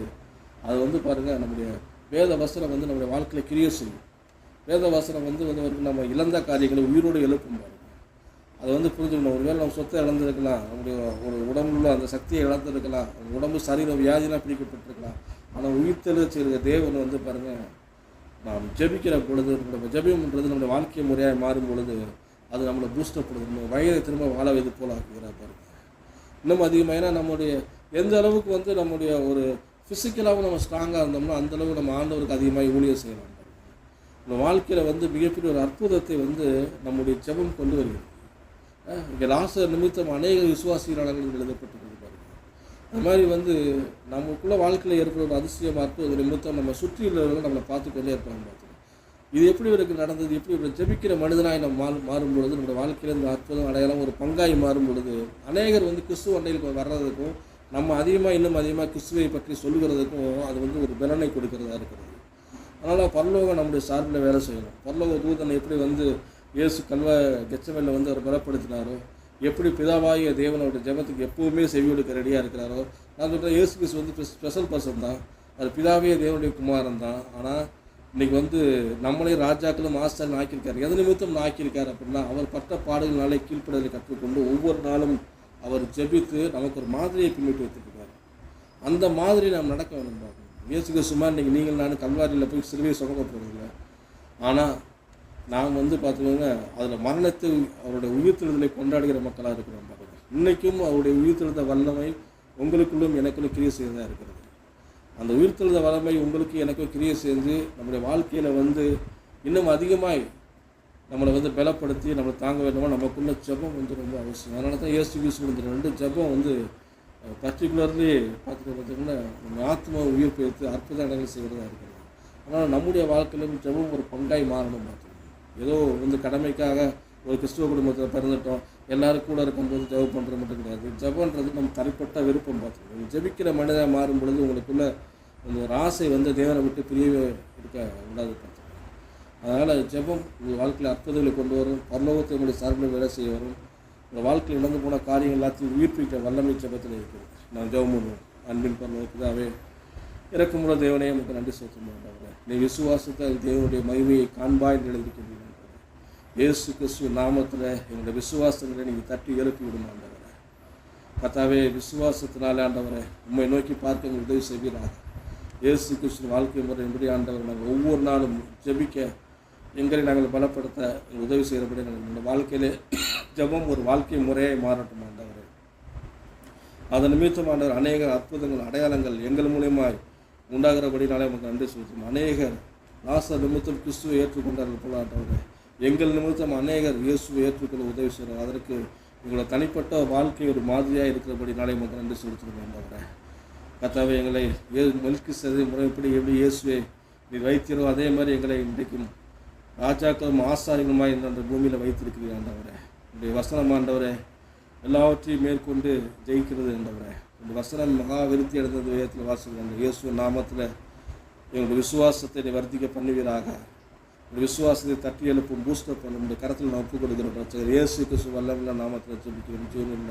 அது வந்து பாருங்கள் நம்முடைய வேத வசனம் வந்து நம்முடைய வாழ்க்கையில் கிரியை செய்யும். வேத வசனம் வந்து நம்ம இழந்த காரியங்களை உயிரோடு எழுப்பும் பாருங்கள். அதை வந்து புரிஞ்சுக்கணும். ஒருவேளை நம்ம சொத்தை இழந்திருக்கலாம், நம்முடைய ஒரு உடம்புல அந்த சக்தியை இழந்திருக்கலாம், உடம்பு சரீர வியாதிலாம் பிடிக்கப்பட்டிருக்கலாம். ஆனால் உயிர்த்தெழுச்சிருக்க தேவன் வந்து பாருங்கள் நாம் ஜெபிக்கிற பொழுது நம்ம ஜெபியம்ன்றது நம்முடைய வாழ்க்கை முறையாக மாறும் பொழுது அது நம்மளை பூஸ்டப் பண்ணுது, நம்ம வயதை திரும்ப வாழ வைத்து போல ஆக்குகிறார் பாருங்கள். இன்னும் அதிகமாக ஏன்னா நம்முடைய எந்த அளவுக்கு வந்து நம்முடைய ஒரு ஃபிசிக்கலாகவும் நம்ம ஸ்ட்ராங்காக இருந்தோம்னா அந்தளவு நம்ம ஆண்டவருக்கு அதிகமாக ஊழியம் செய்யலாம். நம்ம வாழ்க்கையில் வந்து மிகப்பெரிய ஒரு அற்புதத்தை வந்து நம்முடைய ஜெபம் கொண்டு வருகிறது. இங்கே லாசர் நிமித்தம் அநேக விசுவாசிகளாளர்கள் எழுதப்பட்டிருக்கிறது பாருங்கள். அது மாதிரி வந்து நமக்குள்ள வாழ்க்கையில் ஏற்படுற ஒரு அதிசயம் அற்புத நிமித்தம் நம்ம சுற்றியுள்ளவர்கள் நம்மளை பார்த்து கொண்டே இருப்பாங்க. பார்த்துக்கணும் இது எப்படி இவருக்கு நடந்தது, எப்படி இவர் ஜெபிக்கிற மனிதனாய் நம்ம மாறும் பொழுது நம்மளுடைய வாழ்க்கையில் இந்த அற்புதம் அடையாளம் ஒரு பங்காய் மாறும் பொழுது அநேகர் வந்து கிறிஸ்துவ அண்டையில் வர்றதுக்கும் நம்ம இன்னும் அதிகமாக கிறிஸ்துவை பற்றி சொல்லுகிறதுக்கும் அது வந்து ஒரு பலனை கொடுக்கிறதா இருக்கிறது. அதனால் பரலோகம் நம்முடைய சார்பில் வேலை செய்யணும். பரலோக தூதனை எப்படி வந்து இயேசு கெச்சமேலில் வந்து அவர் பலப்படுத்தினாரோ, எப்படி பிதாவாகிய தேவனோட ஜெபத்துக்கு எப்போவுமே செவியொடுக்க ரெடியாக இருக்கிறாரோ, நான் சொல்கிறேன் இயேசு கிறிஸ்து வந்து ஸ்பெஷல் பர்சன் தான், அது பிதாவே தேவனுடைய குமாரன் தான். ஆனால் இன்றைக்கி வந்து நம்மளே ராஜாக்களும் ஆஸ்தாலும் ஆக்கியிருக்காரு. எது நிமித்தம் ஆக்கியிருக்காரு அப்படின்னா அவர் பட்ட பாடுகளாலே கீழ்ப்படுதலை கற்றுக்கொண்டு ஒவ்வொரு நாளும் அவர் ஜெபித்து நமக்கு ஒரு மாதிரியை பின்னிட்டு வைத்துருக்காரு. அந்த மாதிரி நாம் நடக்க வேணும் பார்க்கணும். இயேசு கிறிஸ்துமா இன்றைக்கி நீங்கள் நான் கல்வாரியில் போய் சிலுவையை சுமக்கப்படுறதில்லை, ஆனால் நாம் வந்து பார்த்துக்கோங்க அதில் மரணத்தை அவருடைய உயிர்த்தெழுதலை கொண்டாடுகிற மக்களாக இருக்கிறோம் பாருங்கள். இன்றைக்கும் அவருடைய உயிர்த்தெழுத வல்லமை உங்களுக்குள்ளும் எனக்குள்ளும் கிரியை செய்வதாக இருக்கிறது. அந்த உயிர்த்தெழுத வல்லமை உங்களுக்கு எனக்கும் கிரியை சேர்ந்து நம்முடைய வாழ்க்கையில் வந்து இன்னும் அதிகமாய் நம்மளை வந்து பலப்படுத்தி நம்மளை தாங்க வேண்டுமா நமக்குள்ள ஜெபம் வந்து ரொம்ப அவசியம். அதனால தான் இயேசு கிறிஸ்து இந்த 2 ஜெபம் வந்து பர்டிகுலர்லி பார்த்திங்கன்னா நம்ம ஆத்மா உயிர்ப்பித்து அற்புத இடங்கள் செய்கிறதா இருக்கிறது. அதனால் நம்முடைய வாழ்க்கையிலும் ஜெபம் ஒரு பங்காய் மாறணும். பார்த்துக்கணும் ஏதோ வந்து கடமைக்காக ஒரு கிறிஸ்துவ குடும்பத்தில் பிறந்துட்டோம் எல்லாரும் கூட இருக்கும்போது ஜெபம் பண்ணுறது மட்டும் கிடையாது. ஜெபன்றது நம்ம தனிப்பட்ட விருப்பம். பார்த்துக்கணும் ஜெபிக்கிற மனிதனாக மாறும் பொழுது உங்களுக்குள்ள அந்த ஒரு ஆசை வந்து தேவனை விட்டு பிரியவே இருக்க விடாது. பார்த்துக்கணும் அதனால் ஜெபம் உங்கள் வாழ்க்கையில் அற்புதங்களை கொண்டு வரும், பரலோகத்தை உங்களுடைய சார்பில் வேலை செய்ய வரும். உங்கள் வாழ்க்கையில் இழந்து போன காரியங்கள் எல்லாத்தையும் உயிர்ப்பிக்க வல்லமை ஜெபத்தில் இருக்குது. நான் ஜெபம் பண்ணுவோம். அன்பின் பரலோகத்துக்காகவே இறக்குமுறை தேவனே நமக்கு நன்றி செலுத்தும். நீ விசுவாசத்தை தேவனுடைய மகிமையை காண்பாய் என்று எழுதிக்கின்றீர்கள். இயேசு கிறிஸ்து நாமத்தில் எங்களுடைய விசுவாசங்களை நீங்கள் தட்டி எழுப்பி விடும் ஆண்டவரே. கர்த்தாவே விசுவாசத்தினாலே ஆண்டவரை உம்மை நோக்கி பார்க்க எங்கள் உதவி செய்வீராக. இயேசு கிறிஸ்து வாழ்க்கை முறை என்படி ஆண்டவர் நாங்கள் ஒவ்வொரு நாளும் ஜெபிக்க எங்களை நாங்கள் பலப்படுத்த உதவி செய்கிறபடி நாங்கள் வாழ்க்கையிலே ஜெபம் ஒரு வாழ்க்கை முறையை மாறட்டும் ஆண்டவரே. அதன் நிமித்தம் ஆண்டவர் அநேக அற்புதங்கள் அடையாளங்கள் எங்கள் மூலியமாய் உண்டாகிறபடினாலே நமக்கு நன்றி செலுத்தும். அநேகர் லாசர் நிமித்தம் கிறிஸ்துவை ஏற்றுக்கொண்டார்கள் போல ஆண்டவரே எங்கள் நிமித்தம் அநேகர் இயேசுவை ஏற்றுக்கொள்ள உதவி செய்கிறார். அதற்கு எங்களை தனிப்பட்ட வாழ்க்கை ஒரு மாதிரியாக இருக்கிறபடினாலே நமக்கு நன்றி செலுத்தும் ஆண்டவரே. கர்த்தாவே எங்களை மெல்கிசேதேக்கு முறைப்படி எப்படி இயேசுவை நீ வைத்தீரோ அதே மாதிரி எங்களை இன்றைக்கும் ராஜாக்களும் ஆசாரியங்களுமாய் இந்த பூமியில் வைத்திருக்கிறீர் ஆண்டவரே. உடைய வசனம் ஆண்டவரே எல்லாவற்றையும் மேற்கொண்டு ஜெயிக்கிறது ஆண்டவரே. இந்த வசனம் மகா விருத்தி அடைந்தது வேதத்தில் வாசிக்கிறாங்க. இயேசு நாமத்தில் எங்களுடைய விசுவாசத்தை நீ வர்த்திக்க பண்ணுவீராக. இந்த விசுவாசத்தை தட்டி எழுப்பும் பூஸ்டப் பண்ண நம்முடைய கரத்தில் நான் ஒப்புக் கொடுக்கிறோம். இயேசு கிறிஸ்து வல்லமையுள்ள நாமத்தில் ஜெபிக்கிறோம்.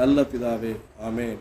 நல்ல பிதாவே, ஆமென்.